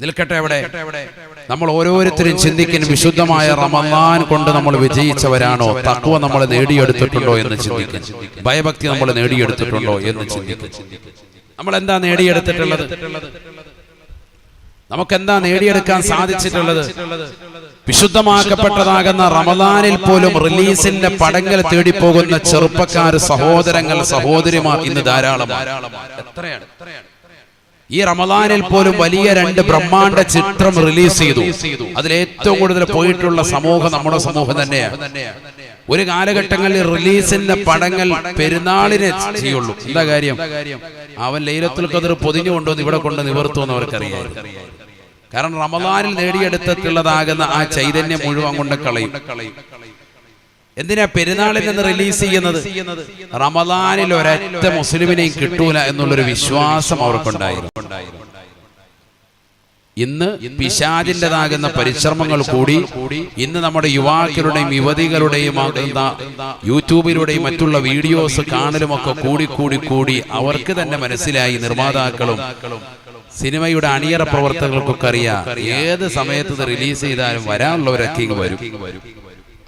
നിൽക്കട്ടെ അവിടെ. നമ്മൾ ഓരോരുത്തരും ചിന്തിക്കുന്ന വിശുദ്ധമായ റമളാൻ കൊണ്ട് നമ്മൾ വിജയിച്ചവരാണോ, തഖ്വ നമ്മൾ നേടിയെടുത്തിട്ടുണ്ടോ എന്ന് ചിന്തിക്കും, ഭയഭക്തി നമ്മൾ നേടിയെടുത്തിട്ടുണ്ടോ എന്ന് ചിന്തിക്കും. നമ്മൾ എന്താ നേടിയെടുത്തിട്ടുള്ളത്? നമുക്കെന്താ നേടിയെടുക്കാൻ സാധിച്ചിട്ടുള്ളത്? വിശുദ്ധമാക്കപ്പെട്ടതാകുന്ന റമളാനിൽ പോലും റിലീസിന്റെ പടങ്ങൾ തേടിപ്പോകുന്ന ചെറുപ്പക്കാർ, സഹോദരങ്ങൾ, സഹോദരിമാർ ഇന്ന് ധാരാളമാണ്. എത്രയാണ്? ഈ റമളാനിൽ പോലും വലിയ 2 ബ്രഹ്മാണ്ഡ ചിത്രം റിലീസ് ചെയ്തു. അതിലേറ്റവും കൂടുതൽ പോയിട്ടുള്ള സമൂഹം നമ്മുടെ സമൂഹം തന്നെയാണ്. ഒരു കാലഘട്ടങ്ങളിൽ റിലീസിന്റെ പടങ്ങൾ പെരുന്നാളിനെ ചെയ്യുള്ളൂ. എന്താ കാര്യം? അവൻ ലൈലത്തുൽ ഖദർ പൊതിഞ്ഞു കൊണ്ടുവന്ന് ഇവിടെ കൊണ്ട് നിവർത്തുമെന്ന് അവർക്കറിയാം. കാരണം റമളാനിൽ നേടിയെടുത്തിട്ടുള്ളതാകുന്ന ആ ചൈതന്യം മുഴുവൻ കൊണ്ട് കളയും. എന്തിനാ പെരുന്നാളിൽ നിന്ന് റിലീസ് ചെയ്യുന്നത്? റമളാനിൽ ഒരൊറ്റ മുസ്ലിമിനെയും കിട്ടൂല എന്നുള്ളൊരു വിശ്വാസം അവർക്കുണ്ടായിരുന്നു. ഇന്ന് പിശാചിൻ്റെതാകുന്ന പരിശ്രമങ്ങൾ കൂടി ഇന്ന് നമ്മുടെ യുവാക്കളുടെയും യുവതികളുടെയും ആകുന്ന യൂട്യൂബിലൂടെയും മറ്റുള്ള വീഡിയോസ് കാണലുമൊക്കെ കൂടി അവർക്ക് തന്നെ മനസ്സിലായി, നിർമ്മാതാക്കളും സിനിമയുടെ അണിയറ പ്രവർത്തകർക്കൊക്കെ അറിയാം, ഏത് സമയത്ത് ഇത് റിലീസ് ചെയ്താലും വരാനുള്ളവരൊക്കെ ഇങ്ങ് വരും.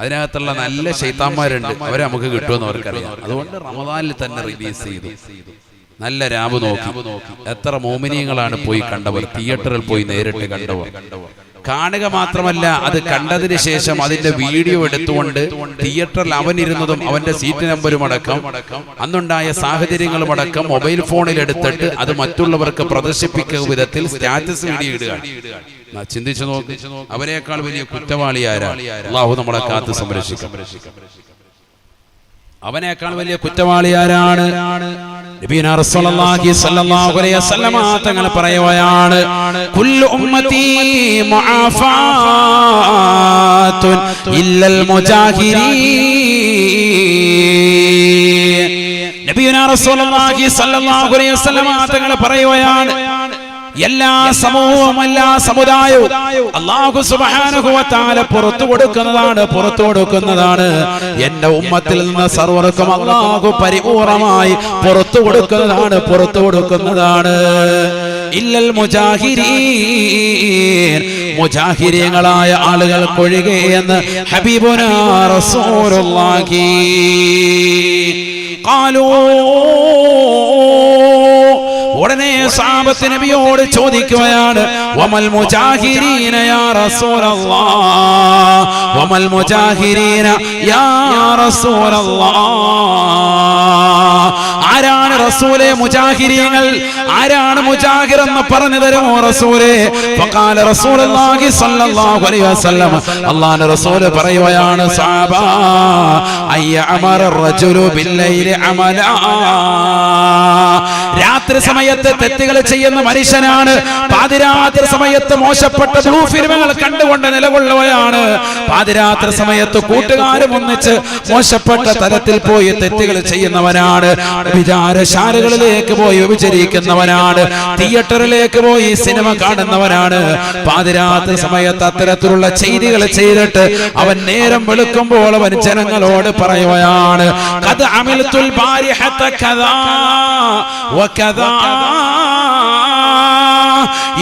അതിനകത്തുള്ള നല്ല ശൈത്താന്മാരുണ്ട്, അവരെ നമുക്ക് കിട്ടുമെന്ന് അവർക്കറിയാം. അതുകൊണ്ട് റമളാനിൽ തന്നെ റിലീസ് ചെയ്തു. നല്ല രാവ് നോക്കി. എത്ര മോമിനിയങ്ങളാണ് പോയി കണ്ടവർ, തിയേറ്ററിൽ പോയി നേരിട്ട് കണ്ടവർ. കാണുക മാത്രമല്ല, അത് കണ്ടതിന് ശേഷം അതിന്റെ വീഡിയോ എടുത്തുകൊണ്ട് തിയേറ്ററിൽ അവനിരുന്നതും അവന്റെ സീറ്റ് നമ്പരും അടക്കം അന്നുണ്ടായ സാഹചര്യങ്ങളും അടക്കം മൊബൈൽ ഫോണിൽ എടുത്തിട്ട് അത് മറ്റുള്ളവർക്ക് പ്രദർശിപ്പിക്കുന്ന വിധത്തിൽ സ്റ്റാറ്റസ് വീഡിയോ ഇടുക. ചിന്തിച്ചു നോക്ക്, അവരെക്കാൾ വലിയ കുറ്റവാളി ആരാണ്? അല്ലാഹു നമ്മളെ കാത്ത് സംരക്ഷിക്കും. അവനേക്കാൾ വലിയ കുറ്റവാളി ആരാണ്? നബിയുനാ റസൂലുള്ളാഹി സ്വല്ലല്ലാഹു അലൈഹി വസല്ലമ തങ്ങൾ പറയുകയാണ്, കുല്ലു ഉമ്മത്തി മുആഫാത്തുൻ ഇല്ലൽ മുജാഹിരീൻ. നബിയുനാ റസൂലുള്ളാഹി സ്വല്ലല്ലാഹു അലൈഹി വസല്ലമ തങ്ങൾ പറയുകയാണ്, എല്ലാ സമൂഹവും എല്ലാ സമുദായവും അല്ലാഹു സുബ്ഹാനഹു വ തആല പുറത്തു കൊടുക്കുന്നതാണ്. എന്റെ ഉമ്മത്തിൽ നിന്ന് സർവർക്കും അല്ലാഹു പരിപൂർണമായി പുറത്തു കൊടുക്കുന്നതാണ്. ഇല്ലൽ മുജാഹിരീൻ, മുജാഹിരീങ്ങളായ ആളുകൾക്കൊഴികെ എന്ന് ഹബീബുനാ റസൂലുള്ളാഹി. ഖാലൂ, ഉടനെ സഹാബത്ത് നബിയോട് ചോദിക്കുകയാണ്, വമൽ മുജാഹിരീന യാ റസൂലല്ലാഹ്, വമൽ മുജാഹിരീന യാ റസൂലല്ലാഹ്. ആരാണ് റസൂലേ മുജാഹിരീങ്ങൾ? ആരാണ് മുജാഹിർ എന്ന് പറഞ്ഞു തരുമോ റസൂലേ? ഫഖാല റസൂലുള്ളാഹി സ്വല്ലല്ലാഹു അലൈഹി വസല്ലം, അല്ലാഹുവിന്റെ റസൂൽ പറയുകയാണ്, സഹാബാ അയ്യഅമറ റജുലു ബില്ലൈലി അമലാ. രാത്രി സമയത്ത് തെറ്റുകൾ ചെയ്യുന്ന മനുഷ്യനാണ്. പാതിരാത്രി സമയത്ത് മോശപ്പെട്ട ബ്ലൂ ഫിലിമുകൾ കണ്ടുകൊണ്ട് നിലകൊള്ളുകയാണ്. പാതിരാത്രി സമയത്ത് കൂട്ടുകാരും ഒന്നിച്ച് മോശപ്പെട്ട തരത്തിൽ പോയി തെറ്റുകൾ ചെയ്യുന്നവനാണ്. വിചാരശാലകളിലേക്ക് പോയി വ്യഭിചരിക്കുന്നവനാണ്. തിയേറ്ററിലേക്ക് പോയി സിനിമ കാണുന്നവനാണ്. പാതിരാത്രി സമയത്ത് അത്തരത്തിലുള്ള ചെയ്തികൾ ചെയ്തിട്ട് അവൻ നേരം വെളുക്കുമ്പോൾ അവൻ ജനങ്ങളോട് പറയുകയാണ്, ഖദ് അമിൽതുൽ ബാരിഹത കദാ വകദാ.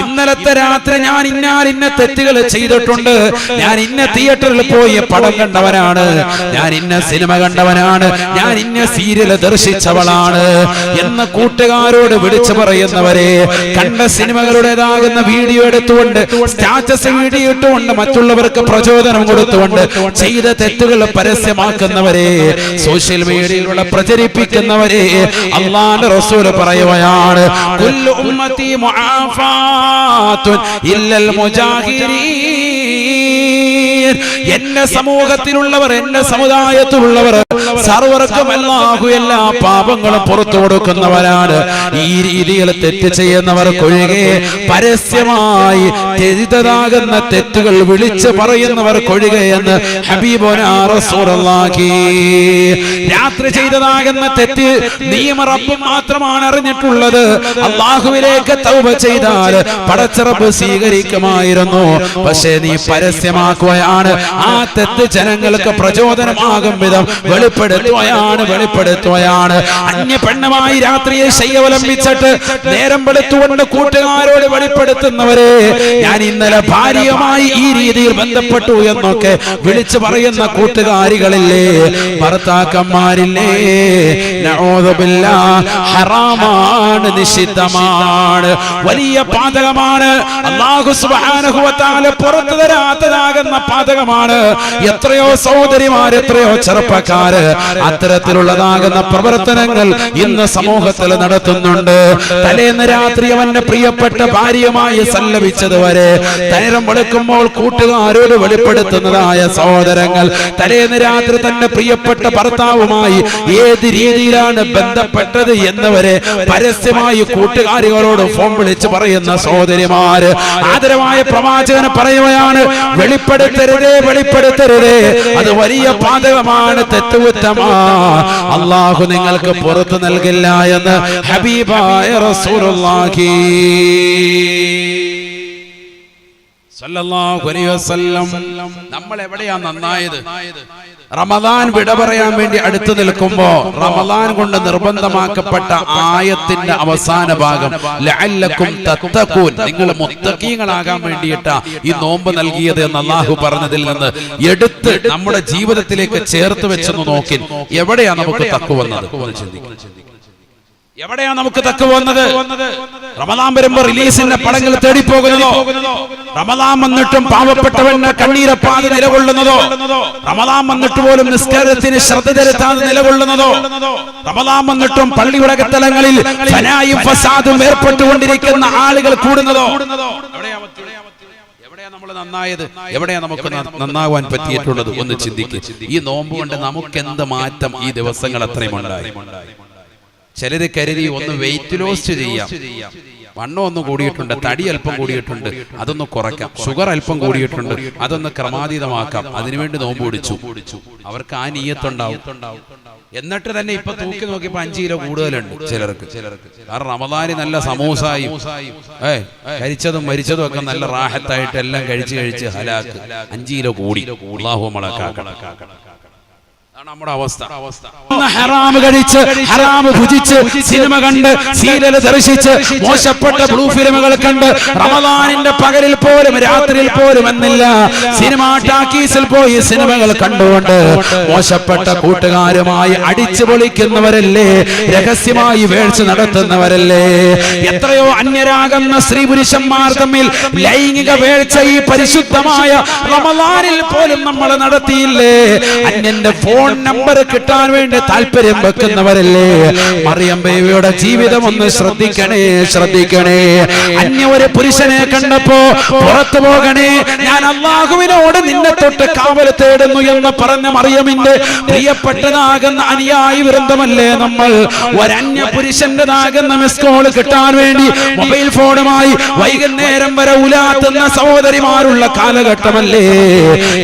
ഇന്നലത്തെ രാത്രി ഞാൻ ഇന്ന തെറ്റുകൾ ചെയ്തിട്ടുണ്ട്. ഞാൻ ഇന്ന തിയേറ്ററിൽ പോയി പടം കണ്ടവനാണ്, ഞാൻ ഇന്ന സിനിമ കണ്ടവനാണ്, ഞാൻ ഇന്ന സീരിയൽ ദർശിച്ചവളാണ് എന്ന കൂട്ടുകാരോട് വിളിച്ചു പറയുന്നവരെ, കണ്ട സിനിമകളുടേതാകുന്ന വീഡിയോ എടുത്തുകൊണ്ട് സ്റ്റാറ്റസ് വീഡിയോ ഇട്ടുകൊണ്ട് മറ്റുള്ളവർക്ക് പ്രചോദനം കൊടുത്തുകൊണ്ട് ചെയ്ത തെറ്റുകൾ പരസ്യമാക്കുന്നവരെ, സോഷ്യൽ മീഡിയയിലൂടെ പ്രചരിപ്പിക്കുന്നവരെ അല്ലാഹുവിന്റെ റസൂൽ പറയുകയാണ്, കുല്ലു ഉമ്മത്തി മുആഫാത്തുൻ ഇല്ലൽ മുജാഹിരീൻ. എന്റെ സമൂഹത്തിലുള്ളവർ, എന്റെ സമുദായത്തിലുള്ളവർ സർവർക്കും അല്ലാഹു എല്ലാ പാപങ്ങളും പുറത്തു കൊടുക്കുന്നവരാണ്. ഈ രീതിയിൽ തെറ്റ് ചെയ്യുന്നവർക്കൊഴികെ, പരസ്യമായി ചെയ്തതാകുന്ന തെറ്റുകൾ വിളിച്ചു പറയുന്നവർക്കൊഴികെ എന്ന് ഹബീബുനാ റസൂലുള്ളാഹി. രാത്രി ചെയ്തതാകുന്ന തെറ്റ് നീയും റബ്ബും മാത്രമാണ് അറിഞ്ഞിട്ടുള്ളത്. അല്ലാഹുവിലേക്ക് തൗബ ചെയ്താൽ പടച്ച റബ്ബ് സ്വീകരിക്കുമായിരുന്നു. പക്ഷേ നീ പരസ്യമാക്കുകയാണ്. ആ തെറ്റ് ജനങ്ങൾക്ക് പ്രചോദനമാകും വിധം, വെളിപ്പെടുത്തുകയാണ്. അന്യ പെണ്ണുമായി രാത്രിയെ ശയ്യവലംബിച്ചിട്ട് നേരം വെളുത്തുകൊണ്ട് കൂട്ടുകാരോട് വെളിപ്പെടുത്തുന്നവരെ, ഞാൻ ഇന്നലെ ഭാര്യയുമായി ഈ രീതിയിൽ ബന്ധപ്പെട്ടു എന്നൊക്കെ വിളിച്ചു പറയുന്ന കൂട്ടുകാരികളില്ലേ, ഭർത്താക്കന്മാരില്ലേ, നഊദു ബില്ലാഹ്, ഹറാമാണ്, നിഷിദ്ധമാണ്, വലിയ പാതകമാണ്. അല്ലാഹു സുബ്ഹാനഹു വ തആല പുറത്തു തരാത്തതാകുന്ന പാതകമാണ്. എത്രയോ സഹോദരിമാർ, എത്രയോ ചെറുപ്പക്കാര് അത്തരത്തിലുള്ളതാകുന്ന പ്രവർത്തനങ്ങൾ ഇന്ന് സമൂഹത്തിൽ നടത്തുന്നുണ്ട്. തലേന്ന് രാത്രി അവന്റെ പ്രിയപ്പെട്ട ഭാര്യയുമായി സല്ലപിച്ചത് വരെ നേരം വെളുക്കുമ്പോൾ കൂട്ടുകാരോട് വെളിപ്പെടുത്തുന്നതായ സഹോദരങ്ങൾ, തലേന്ന് രാത്രി തന്റെ പ്രിയപ്പെട്ട ഭർത്താവുമായി ഏത് രീതിയിലാണ് ബന്ധപ്പെട്ടത് എന്നവരെ പരസ്യമായി കൂട്ടുകാരികളോട് ഫോൺ വിളിച്ച് പറയുന്ന സഹോദരിമാര്. ആദരവായ പ്രവാചകന് പറയുകയാണ്, വെളിപ്പെടുത്തരുതേ, വെളിപ്പെടുത്തരുതേ, അത് വലിയ പാതകമാണ്, തെറ്റുകുറ്റമാ, അല്ലാഹു നിങ്ങൾക്ക് പുറത്തു നൽകില്ല എന്ന് ഹബീബായ റസൂലുള്ളാഹി സല്ലല്ലാഹു അലൈഹി വസല്ലം. നമ്മൾ എവിടെയാ നന്നായത്? റമദാൻ വിട പറയാൻ വേണ്ടി അടുത്തു നിൽക്കുമ്പോ റമദാൻ കൊണ്ട് നിർബന്ധമാക്കപ്പെട്ട ആയത്തിന്റെ അവസാന ഭാഗം ലഅല്ലക്കും തത്തഖൂൻ, നിങ്ങൾ മുത്തഖീങ്ങളാകാൻ വേണ്ടിയിട്ടാ ഈ നോമ്പ് നൽകിയത് എന്ന് അല്ലാഹു പറഞ്ഞതിൽ നിന്ന് എടുത്ത് നമ്മുടെ ജീവിതത്തിലേക്ക് ചേർത്ത് വെച്ചെന്ന് നോക്കി എവിടെയാ നമുക്ക് തഖ്വ വന്നത്? എവിടെയാ നമുക്ക് തഖ്വ വന്നത്? റമദാൻ വരുമ്പോ റിലീസിന്റെ പടങ്ങൾ തേടിപ്പോകുന്നതോ? റമദാൻ വന്നിട്ടും പാവപ്പെട്ടവന് കണ്ണീരപ്പാതെ നിലകൊള്ളുന്നതോ? റമദാൻ വന്നിട്ട് പോലും നിസ്കാരത്തിന് ശ്രദ്ധ ചെലുത്താതെ നിലകൊള്ളുന്നതോ? റമദാൻ വന്നിട്ടും പള്ളിയുടെ സ്ഥലങ്ങളിൽ ഫനായും ഫസാദും ഏർപ്പെട്ടുകൊണ്ടിരിക്കുന്ന ആളുകൾ കൂടുന്നതോ? എവിടെയാ നമ്മൾ നന്നായത്? എവിടെയാ നമുക്ക് നന്നാവാൻ പറ്റിയിട്ടുള്ളത്? ഒന്ന് ചിന്തിക്ക്. ഈ നോമ്പ് കൊണ്ട് നമുക്ക് എന്ത് മാറ്റം ഈ ദിവസങ്ങൾ അത്രയും ഉണ്ടായി? ചിലര് കരുതി ഒന്ന് വെയിറ്റ് ലോസ് ചെയ്യാം, വണ്ണം ഒന്ന് കൂടിയിട്ടുണ്ട്, തടി അല്പം കൂടിയിട്ടുണ്ട്, അതൊന്ന് കുറയ്ക്കാം, ഷുഗർ അല്പം കൂടിയിട്ടുണ്ട്, അതൊന്ന് ക്രമാതീതമാക്കാം, അതിനുവേണ്ടി നോമ്പ് പിടിച്ചു. അവർക്ക് ആ നിയ്യത്തുണ്ടാവും. എന്നിട്ട് തന്നെ ഇപ്പൊ തൂക്കി നോക്കിയപ്പോ 5 കിലോ കൂടുതലുണ്ട് ചിലർക്ക്. കാരണം റമദാനി നല്ല സമൂസായും കരിച്ചതും മരിച്ചതും ഒക്കെ നല്ല റാഹത്തായിട്ട് എല്ലാം കഴിച്ച് ഹലാക്ക് 5 കിലോ കൂടി. അല്ലാഹു നമ്മളാക്കണം. നമ്മുടെ അവസ്ഥ. ഹറാം കഴിച്ച്, ഹറാം ഭുജിച്ച്, സിനിമ കണ്ട്, സീരിയൽ ദർശിച്ച്, മോശപ്പെട്ട ബ്ലൂ ഫിലിമുകൾ കണ്ട്, റമദാനിന്റെ പകലിൽ പോലും രാത്രിയിൽ പോലും എന്നില്ല സിനിമാ ടാക്കീസിൽ പോയി സിനിമകൾ കണ്ടുകൊണ്ട് മോശപ്പെട്ട കൂട്ടുകാരുമായി അടിച്ചു പൊളിക്കുന്നവരല്ലേ, രഹസ്യമായി വേഴ്ച നടത്തുന്നവരല്ലേ, എത്രയോ അന്യരാകുന്ന സ്ത്രീ പുരുഷന്മാർ തമ്മിൽ ലൈംഗിക വേഴ്ച ഈ പരിശുദ്ധമായ റമദാനിൽ പോലും നമ്മൾ നടത്തിയില്ലേ? അന്യന്റെ ഫോൺ നമ്പർ കിട്ടാൻ വേണ്ടി താല്പര്യം വെക്കുന്നവരല്ലേ? മറിയം ബീവിയുടെ ജീവിതം ഒന്ന് ശ്രദ്ധിക്കണേ. അന്യ ഒരു പുരുഷനെ കണ്ടപ്പോ പുറത്തു പോകണേ, ഞാൻ അല്ലാഹുവിനോട് നിന്നെ തൊട്ട് കാവൽ തേടുന്നു എന്ന് പറഞ്ഞ മറിയമിന്റെ പ്രിയപ്പെട്ടതാകുന്ന അനുയായി വൃന്ദമല്ലേ നമ്മൾ? ഒരന്യ പുരുഷന്റെതാകുന്ന മിസ് കോൾ കിട്ടാൻ വേണ്ടി മൊബൈൽ ഫോണുമായി വൈകുന്നേരം വരെ ഉലാത്തുന്ന സഹോദരിമാരുള്ള കാലഘട്ടമല്ലേ?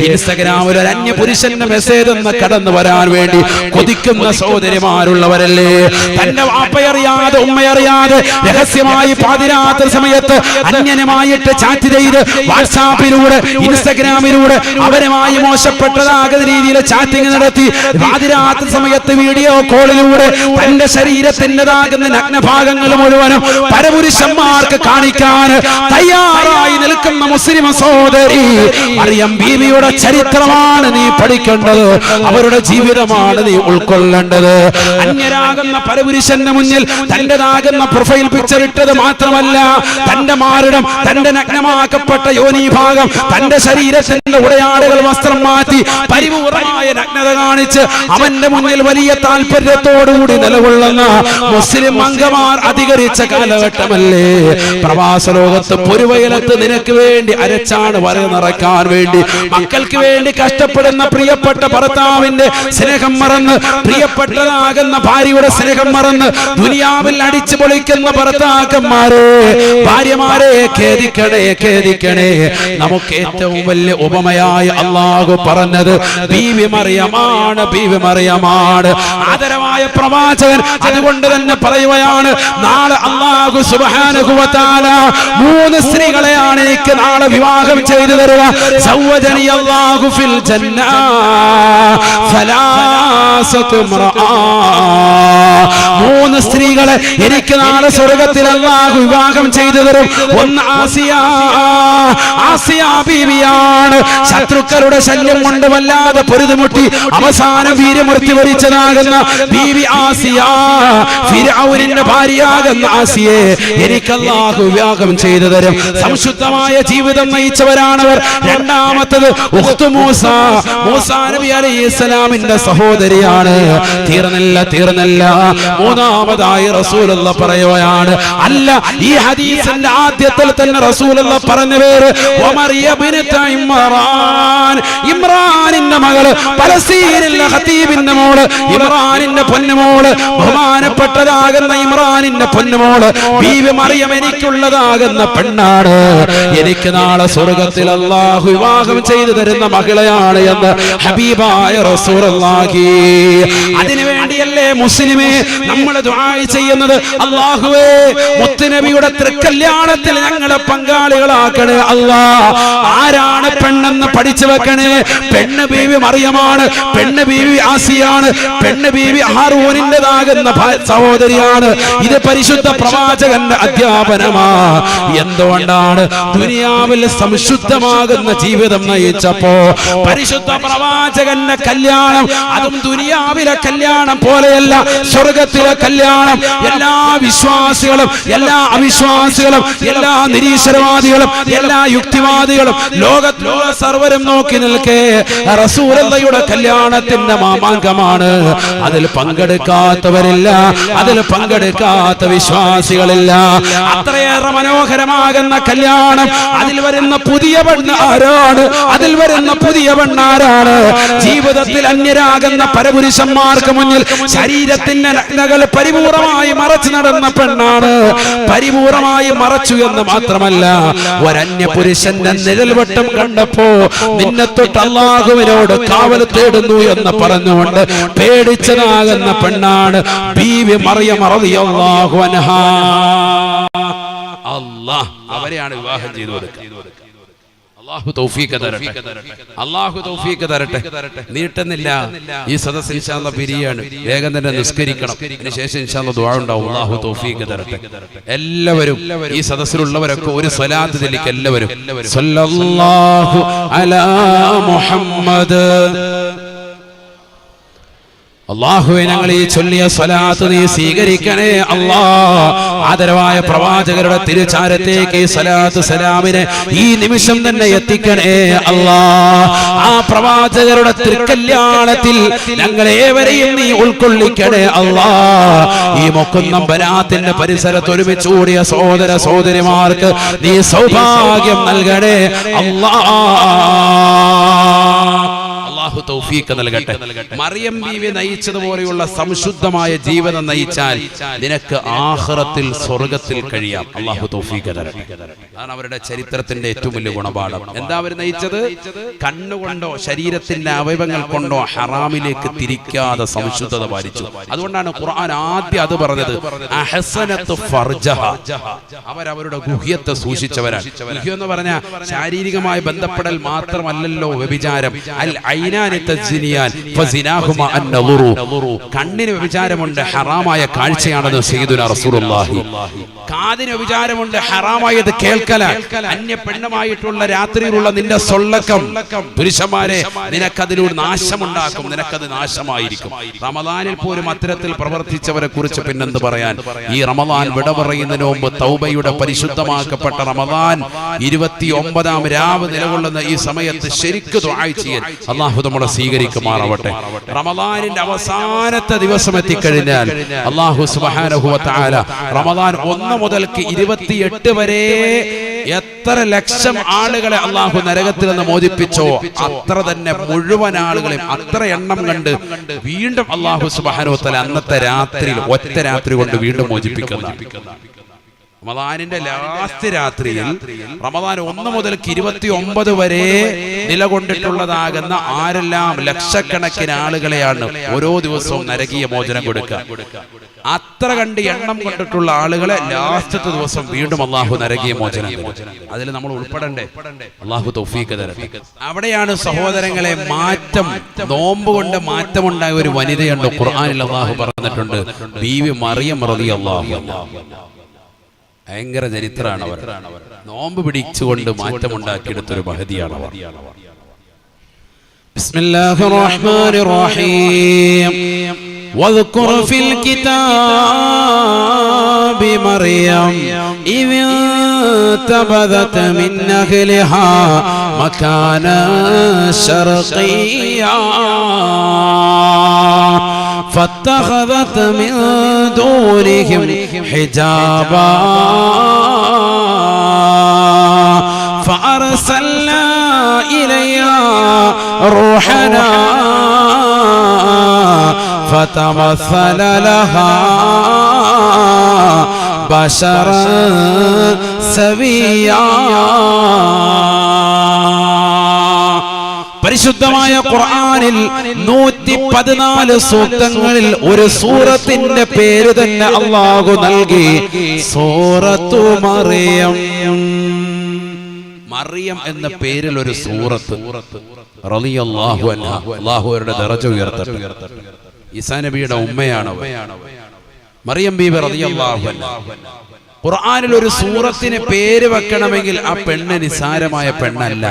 ഇൻസ്റ്റഗ്രാമിൽ ഒരു അന്യ പുരുഷന്റെ മെസ്സേജ് എന്ന് കടന്നു വരാൻ വേണ്ടി കൊതിക്കുന്ന സഹോദരിമാരുള്ളവരല്ലേ? തന്റെ വാപ്പയറിയാതെ ഉമ്മയറിയാതെ രഹസ്യമായി പാതിരാത്രി സമയത്ത് അന്യനുമായിട്ട് ചാറ്റ് ചെയ്ത് വാട്സാപ്പിലൂടെ ഇൻസ്റ്റഗ്രാമിലൂടെ അവരുമായി മോശപ്പെട്ടതാകുന്ന രീതിയിൽ ചാറ്റിംഗ് നടത്തി പാതിരാത്രി സമയത്ത് വീഡിയോ കോളിലൂടെ തന്റെ ശരീരത്തിൻ്റെതാകുന്ന നഗ്നഭാഗങ്ങൾ മുഴുവനും പരപുരുഷന്മാർക്ക് കാണിക്കാൻ തയ്യാറായി നിൽക്കുന്ന മുസ്ലിം സഹോദരി മറിയം ബീവിയുടെ ചരിത്രമാണ് നീ പഠിക്കേണ്ടത്. അവരുടെ ജീവിതമാണ് നീ ഉൾക്കൊള്ളേണ്ടത്. അന്യരാകുന്ന പരപുരുഷന്റെ മുന്നിൽ തന്റേതാകുന്ന പ്രൊഫൈൽ പിക്ചർ ഇട്ടത് മാത്രമല്ല, തന്റെ മാറിടം, തന്റെ നഗ്നമാക്കപ്പെട്ട യോനിഭാഗം, തന്റെ ശരീരത്തിന്റെ ഉടയാടുകൾ വസ്ത്രം മാറ്റി പരിപൂർണമായ നഗ്നത കാണിച്ച് അവന്റെ മുന്നിൽ വലിയ താല്പര്യത്തോടുകൂടി നിലകൊള്ളുന്ന മുസ്ലിം അംഗമാർ അധികരിച്ച കാലഘട്ടമല്ലേ? പ്രവാസ ലോകത്ത് പൊരുവയലത്ത് നിനക്ക് വേണ്ടി അരച്ചാണ് വര നിറയ്ക്കാൻ വേണ്ടി മക്കൾക്ക് വേണ്ടി കഷ്ടപ്പെടുന്ന പ്രിയപ്പെട്ട ഭർത്താവിന്റെ സ്നേഹം മറന്ന്, പ്രിയപ്പെട്ടതാകുന്ന ഭാര്യയുടെ സ്നേഹം മറന്ന് ദുനിയാവിൽ അടിച്ചു പൊളിക്കുന്ന ഭർത്താക്കന്മാരെ, ഭാര്യമാരെ ഖേദിക്കണേ. നമുക്ക് ഏറ്റവും വലിയ ഉപമയായി അല്ലാഹു പറഞ്ഞത് ബീവി മറിയമാണ്. ആദരവായ പ്രവാചകൻ അതുകൊണ്ട് തന്നെ പറയുകയാണ്, നാളെ അല്ലാഹു സുബ്ഹാനഹു വ തആല 3 സ്ത്രീകളെയാണ് എനിക്ക് നാളെ വിവാഹം ചെയ്തു തരുക. സവ്വജനി അല്ലാഹു ഫിൽ ജന്ന സലാസതു ഇംറആ, 3 സ്ത്രീകളെ എനിക്ക് നാളെ സ്വർഗ്ഗത്തിൽ അല്ലാഹു വിവാഹം ചെയ്തു തരും. ഒന്ന് ആസിയ ബീവിയാണ്. ശത്രുക്കളുടെ ശല്യം കൊണ്ട് വല്ലാതെ പൊരുതുമുട്ടി അവസാനം വീരമൃത്യു വരിച്ചതാകുന്ന ബീവി ആസിയ, ഫിർഔനിന്റെ ഭാര്യയാകുന്ന ആസിയെ എനിക്ക് അല്ലാഹു വിവാഹം ചെയ്തു തരും. സംശുദ്ധമായ ജീവിതം നയിച്ചവരാണവർ. രണ്ടാമത്തത് ഉഖ്തു മൂസ നബി അലൈഹിസ്സലാമിന്റെ സഹോദരിയാണ്. തീർന്നില്ല. മൂന്നാമതായി റസൂലുള്ളാഹി പറയുകയാണ്, അല്ല, ഈ ഹദീസിന്റെ ആദ്യത്തിൽ തന്നെ റസൂലുള്ളാഹി പറഞ്ഞ പേര് ഇമ്രാനിന്റെ മകള്, പലസ്തീനിലെ ഖതീബിന്റെ മോള്, ഇമ്രാനിന്റെ പൊന്നുമോള്, ബഹുമാനപ്പെട്ടതാകുന്ന ഇമ്രാനിന്റെ പൊന്നുമോള് ബീവി മറിയം എനിക്കുള്ളതാകുന്ന പെണ്ണാണ്. എനിക്ക് നാളെ സ്വർഗ്ഗത്തിൽ അല്ലാഹു വിവാഹം ചെയ്തു തരുന്ന മകളെയാണ് എന്ന് ഹബീബായ റസൂലുള്ളാഹി. അതിനുവേണ്ടിയല്ലേ മുസ്ലിമേ നമ്മൾ ദുആ ചെയ്യുന്നത്, അല്ലാഹുവേ മുത്തുനബിയുടെ തൃക്കല്യാണത്തിൽ ഞങ്ങളെ പങ്കാളികളാക്കണേ അല്ലാ. ആരാണ് പെണ്ണെന്ന് പഠിച്ചു വെക്കണേ. പെണ്ണ് ബീവി മറിയമാണ്, പെണ്ണ് ബീവി ആസിയാണ്, പെണ്ണ് ബീവി ഹാറൂനിന്റേതാകുന്ന സഹോദരിയാണ്. ഇത് പരിശുദ്ധ പ്രവാചകന്റെ അധ്യാപനമാ. എന്തുകൊണ്ടാണ്? ദുനിയാവിൽ സംശുദ്ധമാകുന്ന ജീവിതം നയിച്ചപ്പോ പരിശുദ്ധ പ്രവാചകന്റെ കല്യാണം, അതും ദുനിയാവിലെ കല്യാണം പോലെയല്ല, സ്വർഗത്തിലെ കല്യാണം. എല്ലാ വിശ്വാസികളും, എല്ലാ അവിശ്വാസികളും, എല്ലാ നിരീശ്വരവാദികളും, എല്ലാ യുക്തിവാദികളും, ലോകത്തിലുള്ള സർവരും നോക്കി നിൽക്കേ റസൂലുള്ളാഹിയുടെ കല്യാണത്തിന്റെ മാമാങ്കമാണ്. അതിൽ പങ്കെടുക്കാത്തവരില്ല, അതിൽ പങ്കെടുക്കാത്ത വിശ്വാസികളില്ല. അത്രയേറെ മനോഹരമാകുന്ന കല്യാണം. അതിൽ വരുന്ന പുതിയ പെണ്ണ് ആരാണ്? അതിൽ വരുന്ന പുതിയ പെണ്ണാരാണ്? ജീവിതത്തിൽ അന്യരാകുന്ന പരപുരുഷന്മാർക്ക് മുന്നിൽ ശരീരത്തിന്റെ നഗ്നകൾ പരിപൂർണമായി മറച്ചു നടന്ന പെണ്ണാണ്. പരിപൂർണമായി മറച്ചു എന്ന് മാത്രമല്ല, ഒരന്യ പുരുഷന്റെ നിഴൽവട്ടം കണ്ടപ്പോ നിന്നെ തൊട്ട് അല്ലാഹുവിനോട് കാവൽ തേടുന്നു എന്ന് പറഞ്ഞുകൊണ്ട് പേടിച്ചതാകുന്ന പെണ്ണാണ് ബീവി മറിയം റളിയല്ലാഹു അൻഹാ. അല്ലാഹ് അവരെയാണ് വിവാഹം ചെയ്തു കൊടുക്കുക. അല്ലാഹു തൗഫീഖ് തരട്ടെ, അല്ലാഹു തൗഫീഖ് തരട്ടെ. നീട്ടുന്നില്ല, ഈ സദസ്സ് ഇൻഷാ അല്ലാഹ് പിരിയാണ്. വേഗം തന്നെ നിസ്കരിക്കണം. അതിനുശേഷം ഇൻഷാ അല്ലാഹ് ദുആ ഉണ്ടാവും. അല്ലാഹു തൗഫീഖ് തരട്ടെ. എല്ലാവരും ഈ സദസ്സിലുള്ളവരൊക്കെ ഒരു സ്വലാത്ത് ചൊല്ലിക്ക്. എല്ലാവരും സല്ലല്ലാഹു അലാ മുഹമ്മദ്. അല്ലാഹുവേ, ഞങ്ങൾ ഈ ചൊല്ലിയ സ്വലാത്ത് നീ സ്വീകരിക്കണേ അല്ലാ. ആദരവായ പ്രവാചകരുടെ തിരുചാരത്തേക്ക് ഈ സ്വലാത്ത് സലാമിനെ ഈ നിമിഷം തന്നെ എത്തിക്കണേ അല്ലാ. ആ പ്രവാചകരുടെ തിരുക്കല്യാണത്തിൽ ഞങ്ങളേവരെയും നീ ഉൾക്കൊള്ളിക്കണേ അല്ലാ. ഈ മുക്കുന്നം ബനാത്തിന്റെ പരിസരത്ത് ഒരുമിച്ച് കൂടിയ സഹോദര സഹോദരിമാർക്ക് നീ സൗഭാഗ്യം നൽകണേ അല്ലാ. അല്ലാഹു തൗഫീഖ് നൽകട്ടെ. മറിയം ബീവി നയിച്ചതുപോലെയുള്ള സംശുദ്ധമായ ജീവിതം നയിച്ചാൽ നിനക്ക് ആഖിറത്തിൽ സ്വർഗ്ഗത്തിൽ കഴിയാം. അല്ലാഹു തൗഫീഖ് തരട്ടെ. അതാണ് അവരുടെ ചരിത്രത്തിന്റെ ഏറ്റവും വലിയ ഗുണപാഠം. എന്താ അവർ നയിച്ചത്? കണ്ണുകൊണ്ടോ ശരീരത്തിന്റെ അവയവങ്ങൾ കൊണ്ടോ ഹറാമിലേക്ക് തിരിക്കാതെ സംശുദ്ധത പാലിച്ചു. അതുകൊണ്ടാണ് ഖുർആൻ ആദ്യം അത് പറഞ്ഞത്, അഹ്സനത്തു ഫർജഹ. അവരവരുടെ ഗുഹ്യത്തെ സൂക്ഷിച്ചവരാണ്. ഗുഹ്യം എന്ന് പറഞ്ഞാൽ ശാരീരികമായി ബന്ധപ്പെടൽ മാത്രമല്ലല്ലോ വ്യഭിചാരം. അൽ ഐനാനി തസ്നിയാൻ ഫസിനാഹുമാ അൻ-നദറു. കണ്ണിന് വ്യഭിചാരമുണ്ട്, ഹറാമായ കാഴ്ചയാണെന്ന് സയ്യിദുനാ റസൂലുള്ളാഹി. കാതിന് വ്യഭിചാരമുണ്ട്, ഹറാമായത് കേൾക്കലാണ്. അന്യ പെണ്ണുമായിട്ടുള്ള രാത്രിയിലുള്ള നിന്റെ സൊള്ളക്കം പുരുഷന്മാരെ നിനക്കതിലൂടെ നാശമുണ്ടാക്കും, നിനക്കത് നാശമായിരിക്കും. റമദാനിൽ പോലും അത്തരത്തിൽ പ്രവർത്തിച്ചവരെ കുറിച്ച് പിന്നെന്ത് പറയാൻ. ഈ റമദാൻ വിട പറയുന്നതിന് മുമ്പ് തൗബയുടെ പരിശുദ്ധമാക്കപ്പെട്ട റമദാൻ 29-ാം രാവ് നിലകൊള്ളുന്ന ഈ സമയത്ത് ശരിക്കും ദുആ ചെയ്യാൻ അല്ലാഹു നമ്മളെ സ്വീകരിക്കുമാറാവട്ടെ. റമദാനിന്റെ അവസാനത്തെ ദിവസം എത്തിക്കഴിഞ്ഞാൽ അല്ലാഹു സുബ്ഹാനഹു വ തആല റമദാൻ 1 മുതൽക്ക് 28 വരെ എത്ര ലക്ഷം ആളുകളെ അല്ലാഹു നരകത്തിൽ നിന്ന് മോചിപ്പിച്ചോ അത്ര തന്നെ മുഴുവൻ ആളുകളെയും അത്ര എണ്ണം കണ്ട് വീണ്ടും അല്ലാഹു സുബ്ഹാനഹു വ തആല അന്നത്തെ രാത്രിയിൽ ഒറ്റ രാത്രി കൊണ്ട് വീണ്ടും മോചിപ്പിക്കുന്ന റമദാനിന്റെ ലാസ്റ്റ് രാത്രിയിൽ റമദാൻ 1 മുതൽ 29 വരെ നിലകൊണ്ടിട്ടുള്ളതാകുന്ന ആരെല്ലാം ലക്ഷക്കണക്കിന് ആളുകളെയാണ് ഓരോ ദിവസവും നരകീയ മോചനം കൊടുക്കുക. അത്ര കണ്ട് എണ്ണം കൊണ്ടിട്ടുള്ള ആളുകളെ ലാസ്റ്റത്തെ ദിവസം വീണ്ടും അള്ളാഹു നരകീയ മോചനം. അതിൽ നമ്മൾ ഉൾപ്പെടണ്ടേ? അള്ളാഹു തൗഫീഖ് തരട്ടെ. അവിടെയാണ് സഹോദരങ്ങളെ മാറ്റം, നോമ്പ് കൊണ്ട് മാറ്റമുണ്ടായ ഒരു വനിതയുണ്ട്. ഖുർആനിൽ അള്ളാഹു പറഞ്ഞിട്ടുണ്ട്, ബീവി മറിയം റളിയല്ലാഹു അൻഹാ. ഭയങ്കര ചരിത്രമാണ് അവർ. നോമ്പ് പിടിച്ചുകൊണ്ട് മാറ്റമുണ്ടാക്കിയെടുത്തൊരു മഹതിയാണ് അവർ. ബിസ്മില്ലാഹിർ റഹ്മാനിർ റഹീം. واذكر في الكتاب مريم إذ انتبذت من أهلها مكانا شرقيا فاتخذت من دونهم حجابا فأرسلنا إليها روحنا فتمثل لها بشرا سويا. പരിശുദ്ധമായ ഖുർആനിൽ 114 സൂക്തങ്ങളിൽ ഒരു സൂറത്തിന്റെ പേര് തന്നെ അല്ലാഹു നൽകി, സൂറത്തു മറിയം. മറിയം എന്ന പേരിൽ ഒരു സൂറത്ത് റളിയല്ലാഹു അൻഹാ. അല്ലാഹു അവരുടെ ദറജ ഉയർത്തട്ടെ. ഈസാ നബിയുടെ ഉമ്മയാണ് മറിയം ബീബി റളിയല്ലാഹു അൻഹാ. ഖുർആനിൽ ഒരു സൂറത്തിന് പേര് വെക്കണമെങ്കിൽ ആ പെണ്ണ് നിസാരമായ പെണ്ണല്ല.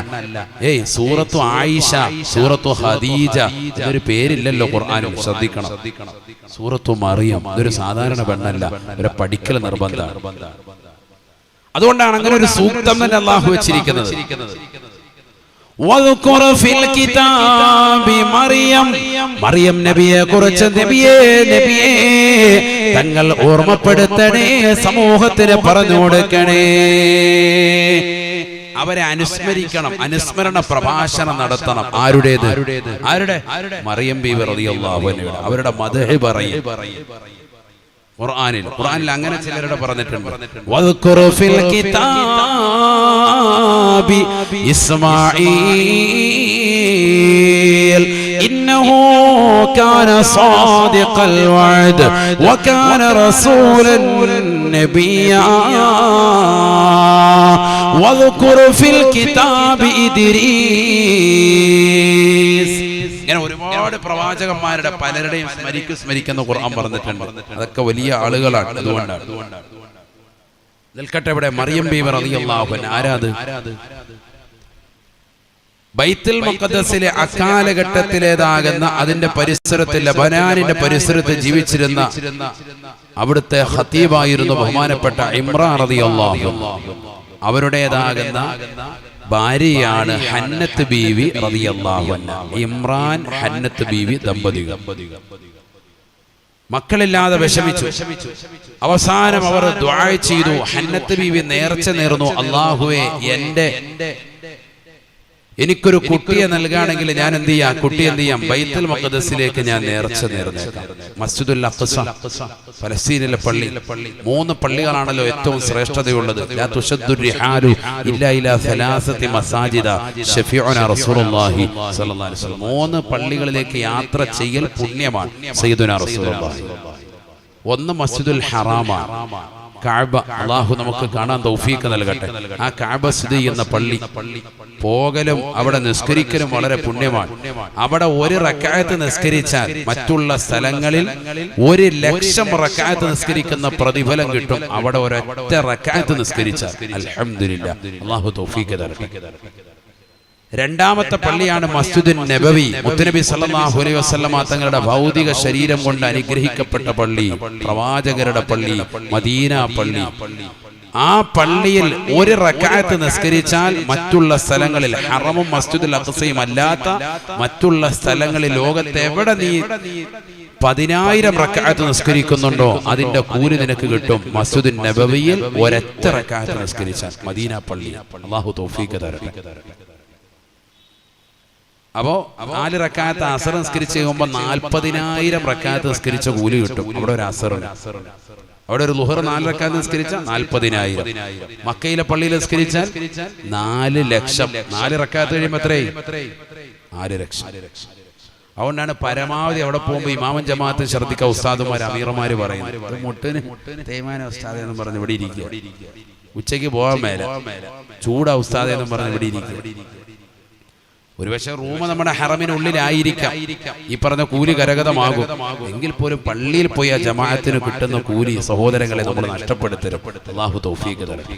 സൂറത്തു ആയിഷ, സൂറത്തു ഖദീജ എന്നൊരു പേരില്ലല്ലോ ഖുർആനിൽ. ശ്രദ്ധിക്കണം. സൂറത്തു മറിയം ഇതൊരു സാധാരണ പെണ്ണല്ല, ഒരു പഠിക്കൽ നിർബന്ധമാണ്. അതുകൊണ്ടാണ് അങ്ങനെ ഒരു സൂക്തം തന്നെ അല്ലാഹു വെച്ചിരിക്കുന്നത്. മറിയം നബിയെ കുറിച്ച് നബിയെ തങ്ങൾ ഓർമ്മപ്പെടുത്തണേ, സമൂഹത്തിന് പറഞ്ഞു കൊടുക്കണേ, അവരെ അനുസ്മരിക്കണം, അനുസ്മരണ പ്രഭാഷണം നടത്തണം. ആരുടേത്? മറിയം ബീവി റളിയല്ലാഹു അൻഹ. അവരുടെ മദ്ഹ് പറയും ഖുർആനിൽ അങ്ങനെ ചിലരുടെ പറഞ്ഞിട്ടുണ്ട്. വദ്കുറു ഫിൽ കിതാബി ഇസ്മാഈൽ ഇന്നഹു കാന സാദിഖൽ വഅദ് വകാന റസൂലൻ നബിയ്യാ വദ്കുറു ഫിൽ കിതാബി ഇദ്രീസ്. ഇങ്ങനെ ഒരുപാട് പ്രവാചകന്മാരുടെ പലരുടെയും സ്മരിക്കുന്ന ഖുർആൻ പറഞ്ഞിട്ടുണ്ട്. അതൊക്കെ വലിയ ആളുകളാണ്. അതുകൊണ്ടാണ് നിൽക്കട്ടെ. ഇവിടെ മറിയം ബീവി റളിയല്ലാഹു അൻഹ ആരാത്? ബൈത്തുൽ മുഖദ്ദസിലെ അക്കാലഘട്ടത്തിലേതാകുന്ന അതിന്റെ പരിസരത്തിൽ, ലബനാനിന്റെ പരിസരത്ത് ജീവിച്ചിരുന്ന അവിടുത്തെ ഖതീബായിരുന്നു ബഹുമാനപ്പെട്ട ഇമ്രാൻ റളിയല്ലാഹു അൻഹു. അവരുടേതാകുന്ന ഭാര്യയാണ് ഹന്നത്ത് ബീവി റളിയല്ലാഹു അൻഹ. ഇമ്രാൻ ഹന്നത്ത് ബീവി ദമ്പതികൾ മക്കളില്ലാതെ വിഷമിച്ചു. അവസാനം അവർ ദുആ ചെയ്തു. ഹന്നത്ത് ബീവി നേർച്ച നേർന്നു, അല്ലാഹുവേ എനിക്കൊരു കുട്ടിയെ നൽകുകയാണെങ്കിൽ ഞാൻ എന്ത് ചെയ്യാം? കുട്ടി എന്ത് ചെയ്യാം? ബൈത്തുൽ മുഖദ്ദസിലേക്ക് ഞാൻ നേർച്ച നേർന്നേക്കാം. മസ്ജിദുൽ അഖ്സ, ഫലസ്തീനിലെ പള്ളി. 3 പള്ളികളാണല്ലോ ഏറ്റവും ശ്രേഷ്ഠതയുള്ളത്. ലാ തുശദ്ദു റിഹാലു ഇല്ലാ ഇലാ സലാസതി മസാജിദ ശഫീഉനാ റസൂലുള്ളാഹി സ്വല്ലല്ലാഹു അലൈഹി വസല്ലം. 3 പള്ളികളിലേക്ക് യാത്ര ചെയ്യൽ പുണ്യമാണ്. സയ്യിദുനാ റസൂലുള്ളാഹി. ഒന്ന് മസ്ജിദുൽ ഹറാമാണ്, കഅബ. അല്ലാഹു നമുക്ക് കാണാൻ തൗഫീഖ് നൽകട്ടെ. ആ കഅബ സ്ഥിതി ചെയ്യുന്ന പള്ളി പോകലും അവിടെ നിസ്കരിക്കലും വളരെ പുണ്യമാണ്. അവിടെ 1 റക്അത്ത് നിസ്കരിച്ചാൽ മറ്റുള്ള സ്ഥലങ്ങളിൽ 1,00,000 റക്അത്ത് നിസ്കരിക്കുന്ന പ്രതിഫലം കിട്ടും. അവിടെ ഒരൊറ്റ റക്അത്ത് നിസ്കരിച്ചാൽ. അൽഹംദുലില്ലാഹ്, അല്ലാഹു തൗഫീഖ് തരട്ടെ. രണ്ടാമത്തെ പള്ളിയാണ് മസ്ജിദുൻ നബവി. മുത്തുനബി സല്ലല്ലാഹു അലൈഹി വസല്ലമ തങ്ങളുടെ ഭൗതിക ശരീരം കൊണ്ട് അനുഗ്രഹിക്കപ്പെട്ട പള്ളി, പ്രവാചകരുടെ പള്ളി, മദീന പള്ളി. ആ പള്ളിയിൽ 1 റക്അത്ത് നിസ്കരിച്ചാൽ മറ്റുള്ള സ്ഥലങ്ങളിൽ, ഹറമും മസ്ജിദുൽ അഖ്സയും അല്ലാത്ത മറ്റുള്ള സ്ഥലങ്ങളിൽ ലോകത്ത് എവിടെ നീ 10,000 റക്അത്ത് നിസ്കരിക്കുന്നുണ്ടോ അതിന്റെ കൂലി നിനക്ക് കിട്ടും മസ്ജിദുൻ നബവിയിൽ ഒരൊറ്റ റക്അത്ത് നിസ്കരിച്ചാൽ. മദീന പള്ളി. അല്ലാഹു തൗഫീഖ് തരട്ടെ. അപ്പോ 4 റക്അത്ത് അസർ നിസ്കരിച്ച് കഴിയുമ്പോൾ 40,000 റക്അത്ത് നിസ്കരിച്ച കൂലി കിട്ടും. അവിടെ ഒരു അസർ. അവിടെ ഒരു ളുഹർ 4 റക്അത്ത് നിസ്കരിച്ചാൽ 40,000. മക്കയിലെ പള്ളിയിൽ നിസ്കരിച്ചാൽ 4 ലക്ഷം. 4 റക്അത്ത് കഴിയുമ്പോൾ എത്രയായി? 4 ലക്ഷം. അതുകൊണ്ടാണ് പരമാവധി അവിടെ പോകുമ്പോൾ ഇമാമൻ ജമാഅത്ത് ശ്രദ്ധിക്കുക. ഉസ്താദുമാർ അമീറമാര് പറയുന്നത് മുട്ടിന് തേയ്മാന ഉസ്താദ് എന്നും പറഞ്ഞ് ഇവിടെ ഇരിക്കുക, ഉച്ചയ്ക്ക് പോകാൻ മേല, ചൂടാ ഉസ്താദ് എന്നും പറഞ്ഞ് ഇവിടെ ഇരിക്കുക. ഒരുപക്ഷെ റൂം നമ്മുടെ ഹറമിനുള്ളിലായിരിക്കാം, ഈ പറഞ്ഞ കൂലി കരഗതമാകും. എങ്കിൽ പോലും പള്ളിയിൽ പോയി ആ ജമാഅത്തിന് കിട്ടുന്ന കൂലി സഹോദരങ്ങളെ നമ്മൾ നഷ്ടപ്പെടുത്തരും. അല്ലാഹു തൗഫീഖ് തരട്ടെ,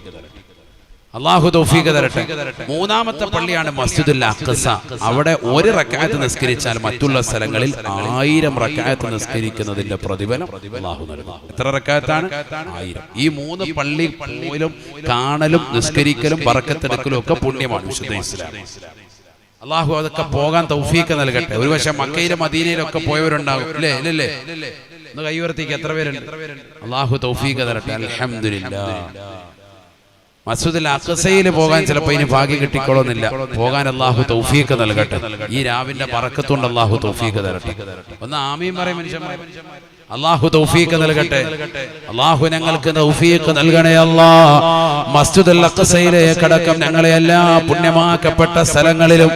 അല്ലാഹു തൗഫീഖ് തരട്ടെ. മൂന്നാമത്തെ പള്ളിയാണ് മസ്ജിദുൽ അഖ്സ. അവിടെ 1 റക്അത്ത് നിസ്കരിച്ചാൽ മറ്റുള്ള സ്ഥലങ്ങളിൽ 1000 റക്അത്ത് നിസ്കരിക്കുന്നതിന്റെ പ്രതിഫലം അല്ലാഹു നൽകും. എത്ര റക്അത്താണ്? 1000. ഈ 3 പള്ളി പോലും കാണലും നിസ്കരിക്കലും ബറക്കത്തെടുക്കലും ഒക്കെ പുണ്യമാണ് വിശുദ്ധ ഇസ്ലാം. അല്ലാഹു അതൊക്കെ പോകാൻ തൗഫീഖ് നൽകട്ടെ. ഒരുപക്ഷെ മക്കയിലും മദീനയിലൊക്കെ പോയവരുണ്ടാകും, അല്ലേ? ഇല്ലല്ലേ? ഒന്ന് കൈവർത്തിക്ക് എത്ര പേരുണ്ട്? അല്ലാഹു തൗഫീഖ് തരട്ടെ. അൽഹംദുലില്ലാഹ്. മസ്ജിദുൽ അഖ്സയിൽ പോകാൻ ചിലപ്പോൾ ഇനി ഭാഗ്യം കിട്ടിക്കൊള്ളുന്നില്ല. പോകാൻ അല്ലാഹു തൗഫീഖ് നൽകട്ടെ. ഈ രാവിന്റെ ബറക്കത്തുകൊണ്ട് അല്ലാഹു തൗഫീഖ് തരട്ടെ. ഒന്ന് ആമീൻ പറയും മനുഷ്യന്മാർ. അല്ലാഹു തൗഫീഖ് നൽകട്ടെ. അല്ലാഹു ഞങ്ങൾക്ക് തൗഫീഖ് നൽകണേ അല്ലാഹ്. മസ്ജിദുൽ അഖ്സയിലേക്കടക്കം ഞങ്ങളെ എല്ലാ പുണ്യമാക്കപ്പെട്ട സ്ഥലങ്ങളിലും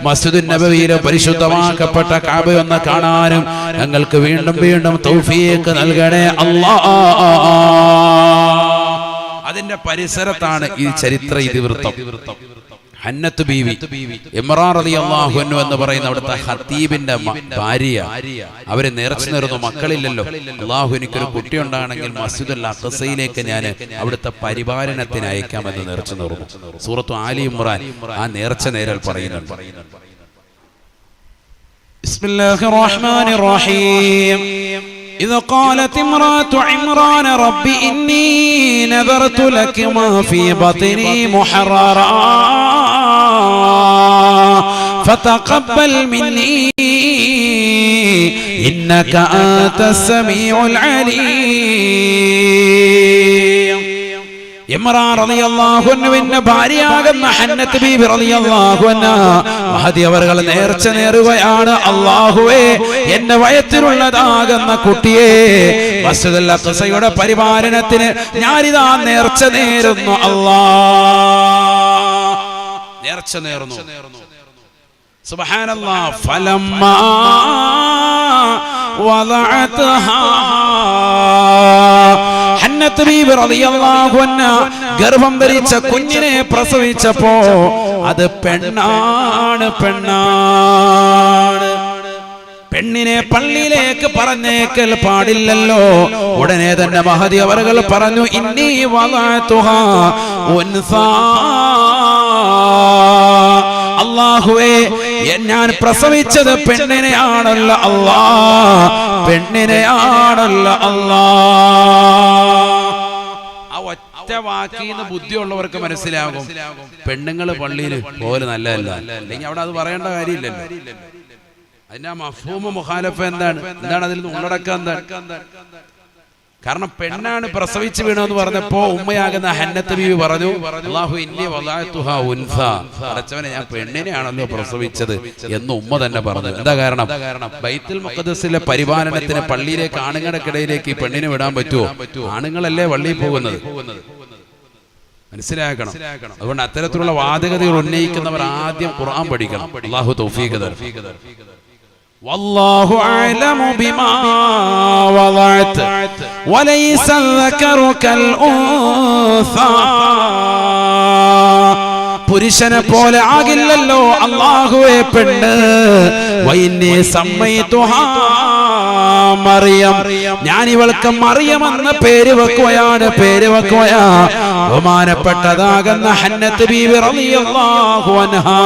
മസ്ജിദുൻ നബവിയിലെ പരിശുദ്ധമാക്കപ്പെട്ട കഅബ ഒന്ന് കാണാനും ഞങ്ങൾക്ക് വീണ്ടും വീണ്ടും തൗഫീഖ് നൽകണേ അല്ലാഹ്. അതിന്റെ പരിസരത്താണ് ഈ ചരിത്ര ഇതിവൃത്തം. ഹന്നത്ത് ബീവി ഇമ്രാൻ റളിയല്ലാഹു അൻഹു എന്ന് പറയുന്ന അവിടുത്തെ ഖതീബിന്റെ ഭാര്യ, അവര് നേർച്ച നേർന്നു, മക്കളില്ലല്ലോ. അല്ലാഹു എനിക്കൊരു കുട്ടി ഉണ്ടാണെങ്കിൽ മസ്ജിദുൽ അഖ്സയിലേക്ക് ഞാൻ അവിടുത്തെ പരിപാലനത്തിന് അയക്കാമെന്ന് നേർച്ച നേർന്നു. സൂറത്തു ആലി ഇമ്രാൻ ആ നേർച്ച നേരൽ പറയുന്നുണ്ട്. ബിസ്മില്ലാഹിർ റഹ്മാനിർ റഹീം. إذ قالت امرأة عمران رب إني نذرت لك ما في بطني محررا فتقبل مني إنك أنت السميع العليم. ഇമ്രാൻ റളിയല്ലാഹു അൻഹുവിന്റെ ഭാര്യയാകുന്ന ഹന്നത്ത് ബീവി റളിയല്ലാഹു അൻഹാ മഹദി അവர்கள் നേർച്ച നേരുകയാണ്. അല്ലാഹുവേ, എന്റെ വയറ്റിലുള്ളതാകുന്ന കുട്ടിയെ മസ്ജിദുൽ അഖ്സയുടെ പരിപാലനത്തിന് ഞാനിതാ നേർച്ച നേരുന്നു. അല്ലാഹ് നേർച്ച നേർന്നു. സുബ്ഹാനല്ലാഹ്. ഫലമ്മാ വദഅത്ഹാ ഹന്നത്ത് ബീവി റളിയല്ലാഹു അൻഹാ ഗർഭം ധരിച്ച കുഞ്ഞിനെ പ്രസവിച്ചപ്പോ അത് പെണ്ണാണ്. പെണ്ണിനെ പള്ളിയിലേക്ക് പറഞ്ഞേക്കൽ പാടില്ലല്ലോ. ഉടനെ തന്നെ മഹദി അവர்கள் പറഞ്ഞു, ഇന്നി വദഅതുഹാ ഉൻസാ. അല്ലാഹുവേ, ഞാൻ പ്രസവിച്ചത് പെണ്ണിനെയാണല്ലോ അല്ലാഹ്, പെണ്ണിനെയാണല്ലോ അല്ലാഹ്. ആ ഒറ്റ വാക്കീന്ന് ബുദ്ധിയുള്ളവർക്ക് മനസ്സിലാകും പെണ്ണുങ്ങള് പള്ളിയിൽ പോലെ നല്ലതല്ല. അല്ലെങ്കിൽ അവിടെ അത് പറയേണ്ട കാര്യമില്ലല്ലോ. അതിന്റെ ആ മഫ്ഹൂമ് മുഖാലഫ എന്താണ് അതിൽ നിന്ന് ഉള്ളടക്കം എന്താണ്? കാരണം പെണ്ണാണ് പ്രസവിച്ച് വീണെന്ന് പറഞ്ഞപ്പോ ഉമ്മയാകുന്ന ഹന്നത്ത് ബീവി പറഞ്ഞു, അല്ലാഹു ഇന്നി വദഅതുഹാ ഉൻസാ. അടച്ചവനെ, ഞാൻ പെണ്ണിനെയാണല്ലോ പ്രസവിച്ചത് എന്ന് ഉമ്മ തന്നെ പറഞ്ഞു. എന്താ കാരണം? ബൈത്തുൽ മുഖദ്ദസിലെ പരിപാലനത്തിന് പള്ളിയിലേക്ക് ആണുങ്ങൾക്കിടയിലേക്ക് ഈ പെണ്ണിനെ വിടാൻ പറ്റുമോ? ആണുങ്ങളല്ലേ പള്ളിയിൽ പോകുന്നത്, മനസ്സിലാക്കണം. അതുകൊണ്ട് അത്തരത്തിലുള്ള വാദഗതികൾ ഉന്നയിക്കുന്നവർ ആദ്യം ഖുർആൻ പഠിക്കണം. അല്ലാഹു തൗഫീഖ് തരട്ടെ. വല്ലാഹു അഅലമു ബിമാ വദഅത വലൈസ അൽദകറു കൽ ഉൻസാ. പുരുഷനെ പോലെ ആകില്ലല്ലോ അല്ലാഹുവേ പെണ്ണ്. വഇന്നി സമ്മൈതുഹാ മറിയം. ഞാൻ ഇവൾക്ക് മറിയം എന്ന പേര് വെക്കുകയാണ്. ബഹുമാനപ്പെട്ടതാകുന്ന ഹന്നത്ത് ബീവി റളിയല്ലാഹു അൻഹാ.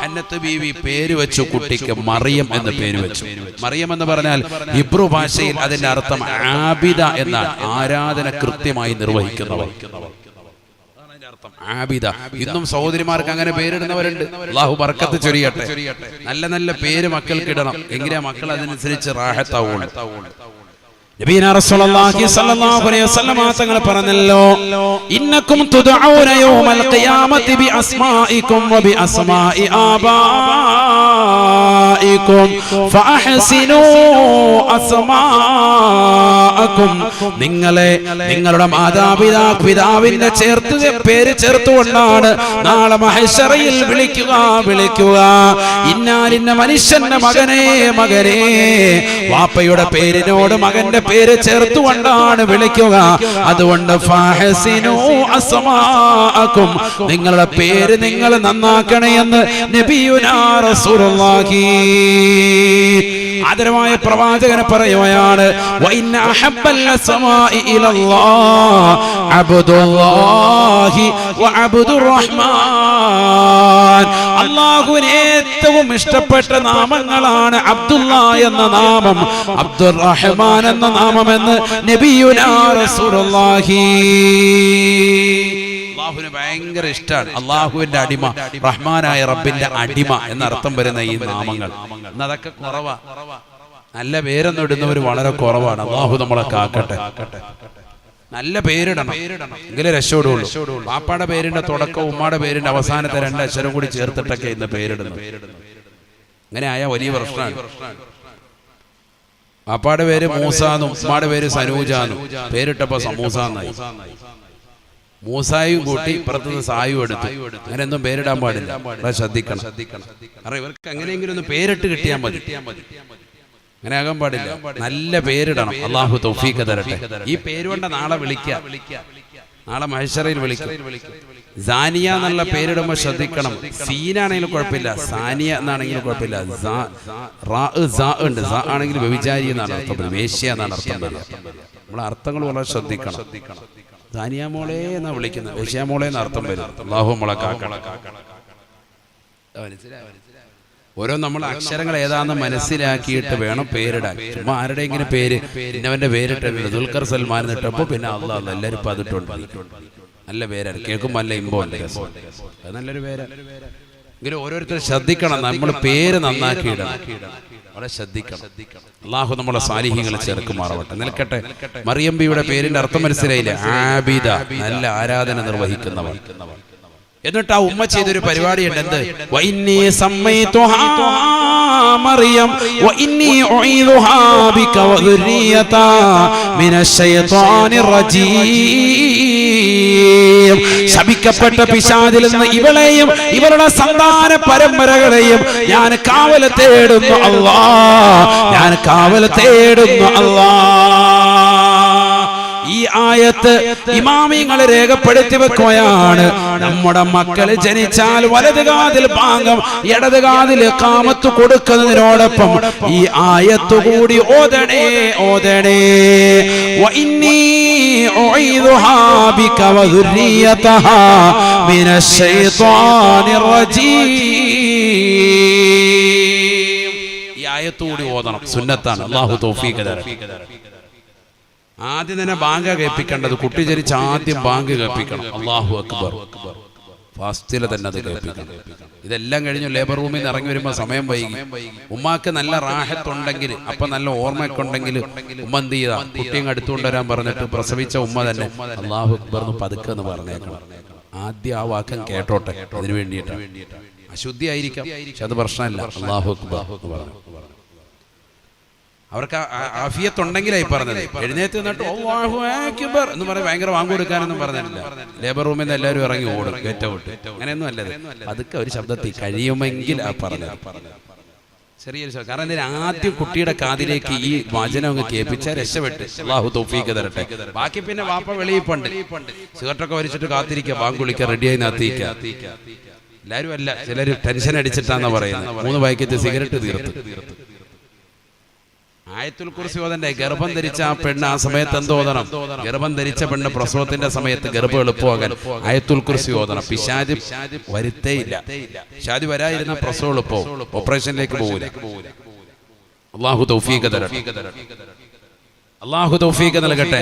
ഹന്നത്ത് ബീവി പേര് വെച്ചു കുട്ടിക്ക് മറിയം എന്ന് പേര് വെച്ചു. മറിയം എന്ന് പറഞ്ഞാൽ ഹിബ്രു ഭാഷയിൽ അതിന്റെ അർത്ഥം ആബിദ എന്നാണ്, ആരാധന കൃത്യമായി നിർവഹിക്കുന്നവർ. ആബിദ. ഇന്നും സഹോദരിമാർക്ക് അങ്ങനെ പേരിടുന്നവരുണ്ട്. അല്ലാഹു ബർക്കത്ത് ചൊരിയട്ടെ. നല്ല നല്ല പേര് മക്കൾക്ക് ഇടണം, എങ്കിലേ മക്കൾ അതിനനുസരിച്ച് റാഹത്താവുള്ളൂ. നബിയനാ റസൂലുള്ളാഹി സ്വല്ലല്ലാഹു അലൈഹി വസല്ലം തങ്ങൾ പറഞ്ഞല്ലോ, ഇന്നകും തുദഊന യൗമൽ ഖിയാമത്തി ബി അസ്മാഇകും വ ബി അസ്മാഇ ആബാ ആബായികും ഫഅഹ്സിനൂ അസ്മാഅകും. നിങ്ങളുടെ മാതാപിതാവിന്റെ പേര് ചേർത്തുകൊണ്ടാണ് നാളെ മഹ്ശറയിൽ വിളിക്കുക. ഇന്നാലിന്ന മനുഷ്യന്റെ മകനെ വാപ്പയുടെ പേരിനോട് മകന്റെ പേര് ചേർത്തുകൊണ്ടാണ് വിളിക്കുക. അതുകൊണ്ട് ഫഅഹ്സിനൂ അസ്മാഅകും, നിങ്ങളുടെ പേര് നിങ്ങൾ നന്നാക്കണേ എന്ന് നബിയുനാ റസൂലുള്ളാഹി ആദരവായ പ്രവാചകനെ പറയുകയാണ്. വഇന്ന അഹബ്ബൽ അസ്മാഇ ഇലല്ലാഹ് അബ്ദുല്ലാഹി വഅബ്ദുർ റഹ്മാൻ. അല്ലാഹുവിന് ഏറ്റവും ഇഷ്ടപ്പെട്ട നാമങ്ങളാണ് അബ്ദുല്ല എന്ന നാമം, അബ്ദുർ റഹ്മാൻ എന്ന നാമം എന്ന് നബിയുനാ റസൂലുള്ളാഹി. അല്ലാഹുവിന് ഭയങ്കര ഇഷ്ടമാണ്. അല്ലാഹുവിന്റെ അടിമ, റഹ്മാനായ റബ്ബിന്റെ അടിമ എന്നർത്ഥം വരുന്ന ഈ നാമങ്ങൾ അതൊക്കെ കുറവാ. നല്ല പേരൊന്നും ഇടുന്നവർ വളരെ കുറവാണ്. അല്ലാഹു നമ്മളെ കാക്കട്ടെ. നല്ല പേരിടണം, എങ്കിലേ രക്ഷപ്പെടുള്ളൂ. പാപ്പാടെ പേരിന്റെ തുടക്കം ഉമ്മാടെ പേരിന്റെ അവസാനത്തെ 2 അക്ഷരം കൂടി ചേർത്തിട്ടൊക്കെ ഇന്ന് പേരിടുന്നു. അങ്ങനെ ആയ വലിയ പ്രശ്നമാണ്. പാപ്പാടെ പേര് മൂസാന്നും ഉമ്മാടെ പേര് സനൂജാന്നും പേരിട്ടപ്പോ സമൂസാന്നായി. മൂസായും കൂട്ടി ഇപ്പുറത്തുനിന്ന് സായും എടുത്തു. അങ്ങനെ ഒന്നും പേരിടാൻ പാടില്ല. ശ്രദ്ധിക്കണം. കാരണം ഇവർക്ക് എങ്ങനെയെങ്കിലും ഒന്ന് പേരിട്ട് കിട്ടിയാൽ മതി. അങ്ങനെ ആകാൻ പാടില്ല. നല്ല പേരിടണം. അള്ളാഹു തൗഫീഖ് തരട്ടെ. ഈ പേരുകൊണ്ട് നാളെ വിളിക്കുക, നാളെ മഹ്ശറയിൽ വിളിക്കും. സാനിയ എന്നുള്ള പേരിടുമ്പോൾ ശ്രദ്ധിക്കണം. സീനാണെങ്കിലും കുഴപ്പമില്ല, സാനിയ എന്നാണെങ്കിലും കുഴപ്പമില്ല. ഉണ്ട്, ആണെങ്കിൽ വ്യഭിചാരി എന്നാണ് അർത്ഥം, വേശ്യ എന്നാണ് അർത്ഥം. നമ്മളെ അർത്ഥങ്ങൾ വളരെ ശ്രദ്ധിക്കണം. സാനിയ മോളെ എന്നാ വിളിക്കുന്നത്, വേശ്യ മോളെ എന്ന് അർത്ഥം വരും. അല്ലാഹു നമ്മളെ കാക്കണം. ഓരോ നമ്മൾ അക്ഷരങ്ങൾ ഏതാണെന്ന് മനസ്സിലാക്കിയിട്ട് വേണം പേരിടാൻ. ചുമ്മാ ആരുടെയെങ്കിലും പേര് ഇന്നവന്റെ പേരിട്ടിട്ടുണ്ട്, ദുൽഖർ സൽമാൻ ഇട്ടപ്പോ പിന്നെ അള്ളാഹ് എല്ലാവരും ഇപ്പൊ അതിട്ടുണ്ട്. നല്ല പേരാണ്, കേൾക്കുമ്പോൾ നല്ല ഇമ്പോ ഉണ്ട്, അത് നല്ലൊരു പേരാണ്. എങ്കിലും ഓരോരുത്തർ ശ്രദ്ധിക്കണം, നമ്മൾ പേര് നന്നാക്കി ഇടണം, വളരെ ശ്രദ്ധിക്കണം. അല്ലാഹു നമ്മളെ സാലിഹീങ്ങളെ ചേർക്കുമാറാവട്ടെ. നിൽക്കട്ടെ. മറിയം ബിയുടെ പേരിന്റെ അർത്ഥം മനസ്സിലായില്ലേ? ആബിദ, നല്ല ആരാധന നിർവഹിക്കുന്നവർ. എന്നിട്ട് ആ ഉമ്മ ചെയ്തൊരു പരിപാടിയുണ്ട്. എന്ത്? വഇന്നി സമ്മൈതുഹാ മറിയം വഇന്നി ഉഈദുഹാ ബിക വദുരിയതാ മിനശ്ശൈത്വാനിർ റജീം. ശപിക്കപ്പെട്ട പിശാചിൽ നിന്ന് ഇവളെയും ഇവളുടെ സന്താന പരമ്പരകളെയും ഞാൻ കാവൽ തേടുന്നു അല്ലാഹ്, ഞാൻ കാവൽ തേടുന്നു അല്ലാഹ്. ഈ ആയത്ത് ഇമാമിങ്ങളെ രേഖപ്പെടുത്തി വെക്കുകയാണ്. നമ്മുടെ മക്കൾ ജനിച്ചാൽ വലത് കാതിൽ ഭാഗം ഇടത് കാതിൽ ഇഖാമത്ത് കൊടുക്കുന്നതിനോടൊപ്പം ഈ ആയത്ത് കൂടി ഓതണേ. വഇന്നി ഉഈദുഹാ ബിക വദുരിയതഹാ മിനശ്ശൈത്വാനിർ റജീം. ഈ ആയത്ത് കൂടി ഓതണം, സുന്നത്താണ്. അല്ലാഹു തൗഫീഖ് തരട്ടെ. ആദ്യം തന്നെ ബാങ്ക് കേൾപ്പിക്കേണ്ടത്. കുട്ടി ജനിച്ച് ആദ്യം ബാങ്ക് കേൾപ്പിക്കണം. അല്ലാഹു അക്ബർ, ഫാസ്റ്റില് തന്നെ അത് കേൾപ്പിക്കണം. ഇതെല്ലാം കഴിഞ്ഞു ലേബർ റൂമിൽ നിന്ന് ഇറങ്ങി വരുമ്പോൾ സമയം വൈകി. ഉമ്മാക്ക് നല്ല റാഹത്തുണ്ടെങ്കിൽ, അപ്പൊ നല്ല ഓർമ്മയൊക്കെ ഉണ്ടെങ്കിൽ ഉമ്മ എന്ത് ചെയ്താ കുട്ടിയും അടുത്തുകൊണ്ടുവരാൻ പറഞ്ഞിട്ട് പ്രസവിച്ച ഉമ്മ തന്നെ അല്ലാഹു അക്ബർ പതുക്കെ എന്ന് പറഞ്ഞേക്കണം. ആദ്യം ആ വാക്കം കേട്ടോട്ടെ. അതിനു വേണ്ടിയിട്ടാണ്. അശുദ്ധി ആയിരിക്കാം, പക്ഷെ അത് പ്രശ്നമല്ല. അല്ലാഹു അക്ബർ എന്ന് പറഞ്ഞു. അവർക്ക് ആഫിയത്തുണ്ടെങ്കിലായി പറഞ്ഞത്. എഴുന്നേറ്റ് നിന്നിട്ട് അല്ലാഹു അക്ബർ എന്ന് പറയും. ഭയങ്കര വാങ്ങു കൊടുക്കാനൊന്നും പറഞ്ഞിട്ടില്ല. ലേബർ റൂമിൽ നിന്ന് എല്ലാവരും ഇറങ്ങി ഓടും, ഗേറ്റ് ഔട്ട്. അങ്ങനെയൊന്നും അല്ലത്. അതൊക്കെ ഒരു ശബ്ദത്തിൽ കഴിയുമെങ്കിൽ ആ പറഞ്ഞത് ചെറിയൊരു ശബ്ദം. കാരണം ഇതിന് ആദ്യം കുട്ടിയുടെ കാതിലേക്ക് ഈ വചനം അങ്ങ് കേൾപ്പിച്ചാൽ രക്ഷപ്പെട്ട്. അല്ലാഹു തൗഫീഖ് തരട്ടെ. ബാക്കി പിന്നെ വാപ്പ വെളിയിൽ പണ്ട് സിഗരറ്റൊക്കെ വലിച്ചിട്ട് കാത്തിരിക്കുക, ബാങ്ക് വിളിക്കുക, റെഡിയായി നാത്തിക്കുക. എല്ലാവരും അല്ല, ചിലർ ടെൻഷൻ അടിച്ചിട്ടാന്നാ പറയുന്നത്. 3 പാക്കറ്റ് സിഗരറ്റ് തീർത്തു. ആയത്തുൽ കുർസി ഓതണ്ടേ? ഗർഭം ധരിച്ച ആ പെണ്ണ് ആ സമയത്ത് എന്ത് ഓതണം? ഗർഭം ധരിച്ച പെണ്ണ് പ്രസവത്തിന്റെ സമയത്ത് ഗർഭം എളുപ്പമാകാൻ ആയത്തുൽ കുർസി ഓതണം. പിശാച് വരുത്തേയില്ല. പിശാച് വരാതിരുന്ന പ്രസവം എളുപ്പവും, ഓപ്പറേഷനിലേക്ക് പോകൂല. അല്ലാഹു തൗഫീഖ് തരട്ടെ. അല്ലാഹു തൗഫീഖ് നൽകട്ടെ.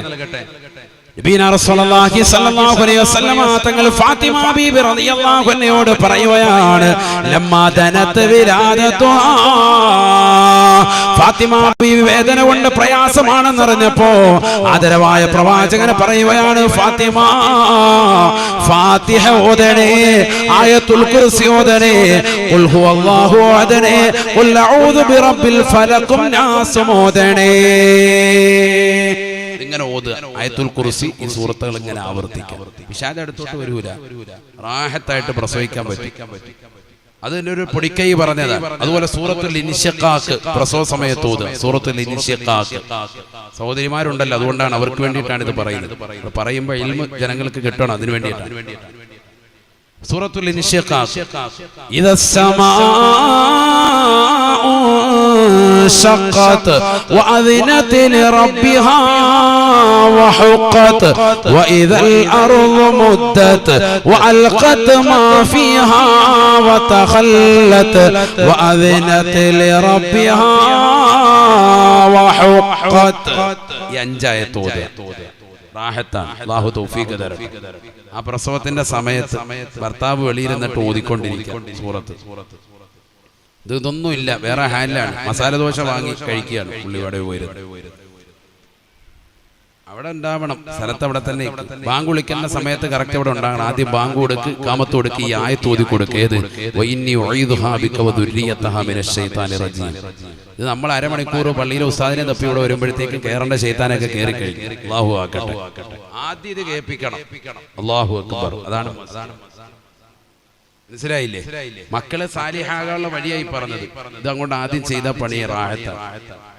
നബിയനാ റസൂലുള്ളാഹി സ്വല്ലല്ലാഹു അലൈഹി വസല്ലമ തങ്ങൾ ഫാത്തിമ ബീബി റളിയല്ലാഹു അൻഹയോട് പറയുകയാണ്, ലമ്മാ ദനത് വിലാദതുഹാ, ഫാത്തിമ ബീബി വേദന കൊണ്ട് പ്രയാസമാണെന്ന് അറിഞ്ഞപ്പോ ആദരവായ പ്രവാചകൻ പറയുകയാണ്, ഫാത്തിമ ഫാത്തിഹ ഓതണേ, ആയത്തുൽ കുർസി ഓതണേ, ഖുൽ ഹുവല്ലാഹു ഓതണേ, ഖുൽ അഊദു ബിറബ്ബിൽ ഫലഖും നാസും ഓതണേ. ഇങ്ങനെ ഓതുക. ആയത്തുൽ കുർസി ഈ സൂറത്തുകൾ ഇങ്ങനെ ആവർത്തിക്കുക. പിശാച് അടുത്തോട്ട് വരൂല, റാഹത്തായിട്ട് പ്രസവിക്കാൻ പറ്റും. അതിൻ്റെ ഒരു പൊടിക്കൈ പറഞ്ഞതാണ്. അതുപോലെ സൂറത്തുൽ ഇൻശിഖാഖ് പ്രസവ സമയത്ത് ഓതുക. സൂറത്തുൽ ഇൻശിഖാഖ് സഹോദരിമാരുണ്ടല്ലോ, അതുകൊണ്ടാണ് അവർക്ക് വേണ്ടിയിട്ടാണ് ഇത് പറയുന്നത്. പറയുമ്പോൾ ഇൽമു ജനങ്ങൾക്ക് കിട്ടണം, അതിനു വേണ്ടിയിട്ടാണ്. സൂറത്തുൽ ഇൻശിഖാഖ് شقت وأذنت لربها وحقت وإذا الأرض مدت وألقت ما فيها وتخلت وأذنت لربها وحقت. ينجايتود റാഹത്താണ്. അല്ലാഹു തൗഫീഖ് തരട്ടെ. ആ പ്രസവത്തിന്റെ സമയത്ത് ഭർത്താവ് വെളിയിരുന്നിട്ട് ഓതിക്കൊണ്ടിരിക്കും സൂറത്ത്. ഇതൊന്നും ഇല്ല, വേറെ ഹാൻഡിലാണ്. മസാല ദോശ വാങ്ങി കഴിക്കുകയാണ്. പുള്ളിയോടെ പോയിരുന്നത് അവിടെ ഉണ്ടാവണം, സ്ഥലത്ത് അവിടെ തന്നെ. ബാങ്ക് വിളിക്കുന്ന സമയത്ത് കറക്റ്റ് അവിടെ ഉണ്ടാകണം. ആദ്യം ബാങ്ക് കൊടുക്ക്, കാമത്ത് കൊടുക്ക്, ഈ ആയത്ത് ഓതി കൊടുക്കുക. ഏത്? ഇത് നമ്മൾ അരമണിക്കൂർ പള്ളിയിലെ ഉസ്താദിനെ തപ്പി ഇവിടെ വരുമ്പോഴത്തേക്ക് കേറേണ്ട ശൈത്താനൊക്കെ കയറി കഴിഞ്ഞു. അല്ലാഹു ആക്കട്ടെ. ആദ്യം ഇത് കേൾപ്പിക്കണം. അല്ലാഹു അക്ബർ. അതാണ് മനസ്സിലായില്ലേ? മക്കളെ സാലിഹാകാനുള്ള വഴിയായി പറഞ്ഞത്. ഇതങ്ങോട്ട് ആദ്യം ചെയ്ത പണി റാഹത്താണ്.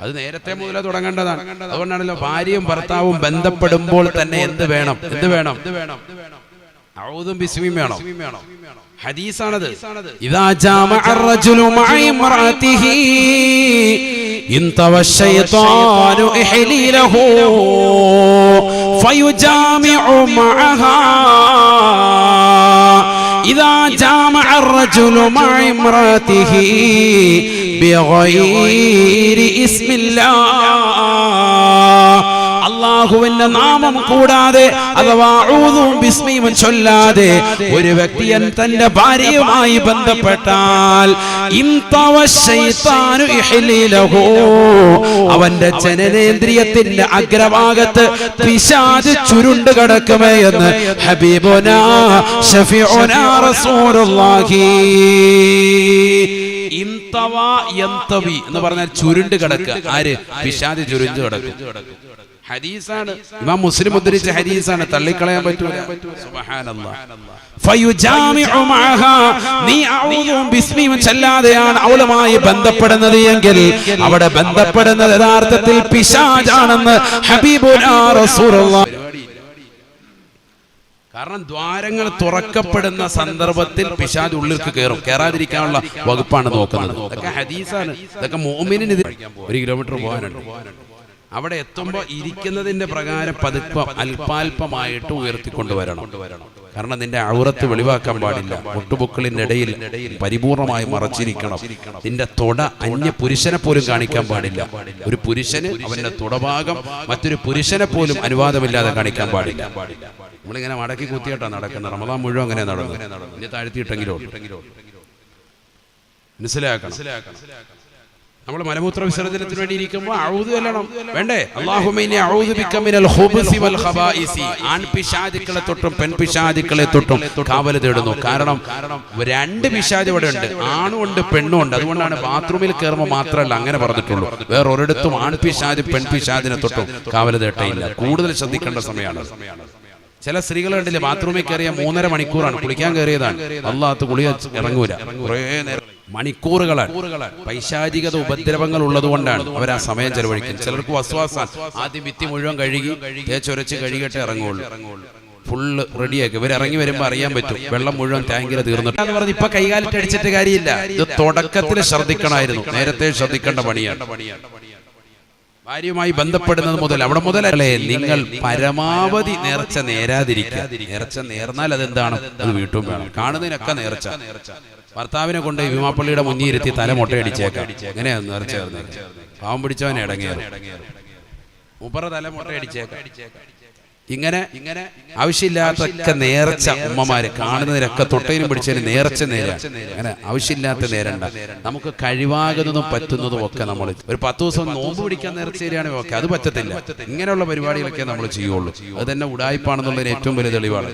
അത് നേരത്തെ മുതലേ തുടങ്ങേണ്ടതാണ്. അതുകൊണ്ടാണല്ലോ ഭാര്യയും ഭർത്താവും ബന്ധപ്പെടുമ്പോൾ തന്നെ എന്ത് വേണം? ഔദും ബിസ്മിയും വേണം. ഹദീസാണത്. ഇദാ ജാമഅ അർ-റജുലു മഅ ഇംറഅതിഹി ഇൻതവ ശൈത്താനു ഇഹ്ലീലഹു ഫയുജാമിഉ മഅഹാ. إذا جامع الرجل مع امرأته بغير اسم الله, അല്ലാഹുവിന്റെ നാമം കൂടാതെ അഥവാ ഊദും ബിസ്മിയും ചൊല്ലാതെ ഒരു വ്യക്തിയൻ തന്റെ ഭാര്യയുമായി ബന്ധപ്പെട്ടാൽ ഇൻതവ ശൈത്താനു ഇഹ്ലീലഹു, അവന്റെ ജനനേന്ദ്രിയത്തിന്റെ അഗ്രഭാഗത്ത് പിശാച് ചുരുണ്ട് കിടക്കുമേ എന്ന് ഹബീബുനാ ശഫീഉനാ റസൂലുള്ളാഹി. ഇൻതവ യന്തവി എന്ന് പറഞ്ഞാൽ ചുരുണ്ട് കിടക്കുക. ആര്? പിശാച് ചുരുണ്ട് കിടക്കും. ഹദീസാണ്, ഇമാം മുസ്ലിം ഉദ്ധരിച്ച ഹദീസാണ്, തള്ളിക്കളയാൻ പറ്റൂല. സുബ്ഹാനല്ലാഹ്. ഫയുജാമിഉ മഅഹാ, നീ ഔദും ബിസ്മിയും ചൊല്ലാതെയാണ് അവളുമായി ബന്ധപ്പെടുന്നത് എങ്കിൽ അവിടെ ബന്ധപ്പെടുന്നത് യഥാർത്ഥത്തിൽ പിശാചാണെന്ന് ഹബീബുനാ റസൂലുള്ളാഹി. കാരണം ദ്വാരങ്ങൾ തുറക്കപ്പെടുന്ന സന്ദർഭത്തിൽ പിശാച് ഉള്ളിലേക്ക് കയറും. കയറാതിരിക്കാനുള്ള വകുപ്പാണ് നോക്കുന്നത്. ഇതൊക്കെ ഹദീസാണ്. ഇതൊക്കെ മുഅ്മിനിന് 1 കിലോമീറ്റർ പോകാനുണ്ട്. അവിടെ എത്തുമ്പോൾ ഇരിക്കുന്നതിന്റെ പ്രകാരം പതുക്കം അല്പാൽപമായിട്ട് ഉയർത്തിക്കൊണ്ടുവരണം. കാരണം നിന്റെ ഔറത്ത് വെളിവാക്കാൻ പാടില്ല. മുട്ടുപൊക്കളിന്റെ ഇടയിൽ പരിപൂർണമായി മറച്ചിരിക്കണം. നിന്റെ തൊട അന്യ പുരുഷനെ പോലും കാണിക്കാൻ പാടില്ല. ഒരു പുരുഷന് അവന്റെ തുടഭാഗം മറ്റൊരു പുരുഷനെ പോലും അനുവാദമില്ലാതെ കാണിക്കാൻ പാടില്ല. നമ്മളിങ്ങനെ മടക്കി കുത്തിയിട്ടാണ് നടക്കുന്നത്. റമദാൻ മുഴുവൻ അങ്ങനെ നടന്നു. ഇനി താഴ്ത്തിയിട്ടെങ്കിലോ മനസ്സിലാക്കണം. നമ്മൾ മലമൂത്ര വിസർജനത്തിന് വേണ്ടി ഇരിക്കുമ്പോൾ ഔദു ചൊല്ലണം. വേണ്ടേ? അല്ലാഹുമ്മ ഇന്നി അഊദു ബിക മിനൽ ഖുബുസി വൽ ഖബായിസി, ആൺപിശാചുക്കളെ തൊട്ടും പെൺപിശാചുക്കളെ തൊട്ടും കാവൽ തേടുന്നു. കാരണം 2 പിശാച് ഇവിടെ ഉണ്ട്, ആണും ഉണ്ട് പെണ്ണും ഉണ്ട്. അതുകൊണ്ടാണ് ബാത്റൂമിൽ കയറുമ്പോൾ മാത്രമല്ല അങ്ങനെ പറഞ്ഞിട്ടുള്ളൂ. വേറെ ഒരിടത്തും ആൺപിശാച് പെൺപിശാചിനെ തൊട്ടും കാവൽ തേട്ടയില്ല. കൂടുതൽ ശ്രദ്ധിക്കേണ്ട സമയമാണ്. ചില സ്ത്രീകൾ കണ്ടില്ലേ, ബാത്റൂമിൽ കയറിയ 3.5 മണിക്കൂറാണ്. കുളിക്കാൻ കയറിയതാണ്, അല്ലാഹു കുളിയ ഇറങ്ങൂല. കുറേ നേരം മണിക്കൂറുകളാണ്. പൈശാചികത ഉപദ്രവങ്ങൾ ഉള്ളത് കൊണ്ടാണ് അവർ ആ സമയം ചെലവഴിക്കുന്നത്. ചിലർക്ക് വസ്വാസാണ്. ആദ്യം ഭിത്തി മുഴുവൻ കഴുകി തേച്ചൊരച്ച് കഴുകിയിട്ട് ഇറങ്ങുള്ളൂ. ഫുള്ള് റെഡിയാക്കി ഇവർ ഇറങ്ങി വരുമ്പോൾ അറിയാൻ പറ്റും വെള്ളം മുഴുവൻ ടാങ്കിൽ തീർന്നിട്ട് എന്ന് പറഞ്ഞ് ഇപ്പൊ കൈകാലിട്ട് അടിച്ചിട്ട് കാര്യമില്ല. ഇത് തുടക്കത്തിൽ ശ്രദ്ധിക്കണമായിരുന്നു, നേരത്തെ ശ്രദ്ധിക്കേണ്ട പണിയാണ്. ഭാര്യയുമായി ബന്ധപ്പെടുന്നത് മുതൽ അവിടെ മുതലല്ലേ നിങ്ങൾ പരമാവധി നേർച്ച നേരാതിരിക്കുക. നേർച്ച നേർന്നാൽ അതെന്താണ്? അത് വീട്ടും വേണം. കാണുന്നതിനൊക്കെ നേർച്ച. ഭർത്താവിനെ കൊണ്ട് വിമാപ്പള്ളിയുടെ മുന്നിൽ ഇരുത്തി തല മുട്ടയടിച്ചേക്കാം. എങ്ങനെയാ നേർച്ച? പാവം പിടിച്ചവനെ ഇടങ്ങേറും. മൂപ്പറ തല മുട്ടയടിച്ചേക്കാം. ഇങ്ങനെ ആവശ്യമില്ലാത്തൊക്കെ നേർച്ച ഉമ്മമാര് കാണുന്നതിനൊക്കെ തൊട്ടയിലും പിടിച്ചതിന് നേർച്ച നേരാ. അങ്ങനെ ആവശ്യമില്ലാത്ത നേരണ്ട. നമുക്ക് കഴിവാകുന്നതും പറ്റുന്നതും ഒക്കെ നമ്മൾ ഒരു 10 ദിവസം നോമ്പ് പിടിക്കാൻ നേർച്ച തരികയാണെങ്കിൽ ഓക്കെ, അത് പറ്റത്തില്ല. ഇങ്ങനെയുള്ള പരിപാടികളൊക്കെ നമ്മൾ ചെയ്യുള്ളൂ. അത് തന്നെ ഉടായ്പാണെന്നുള്ളതിന് ഏറ്റവും വലിയ തെളിവാണ്.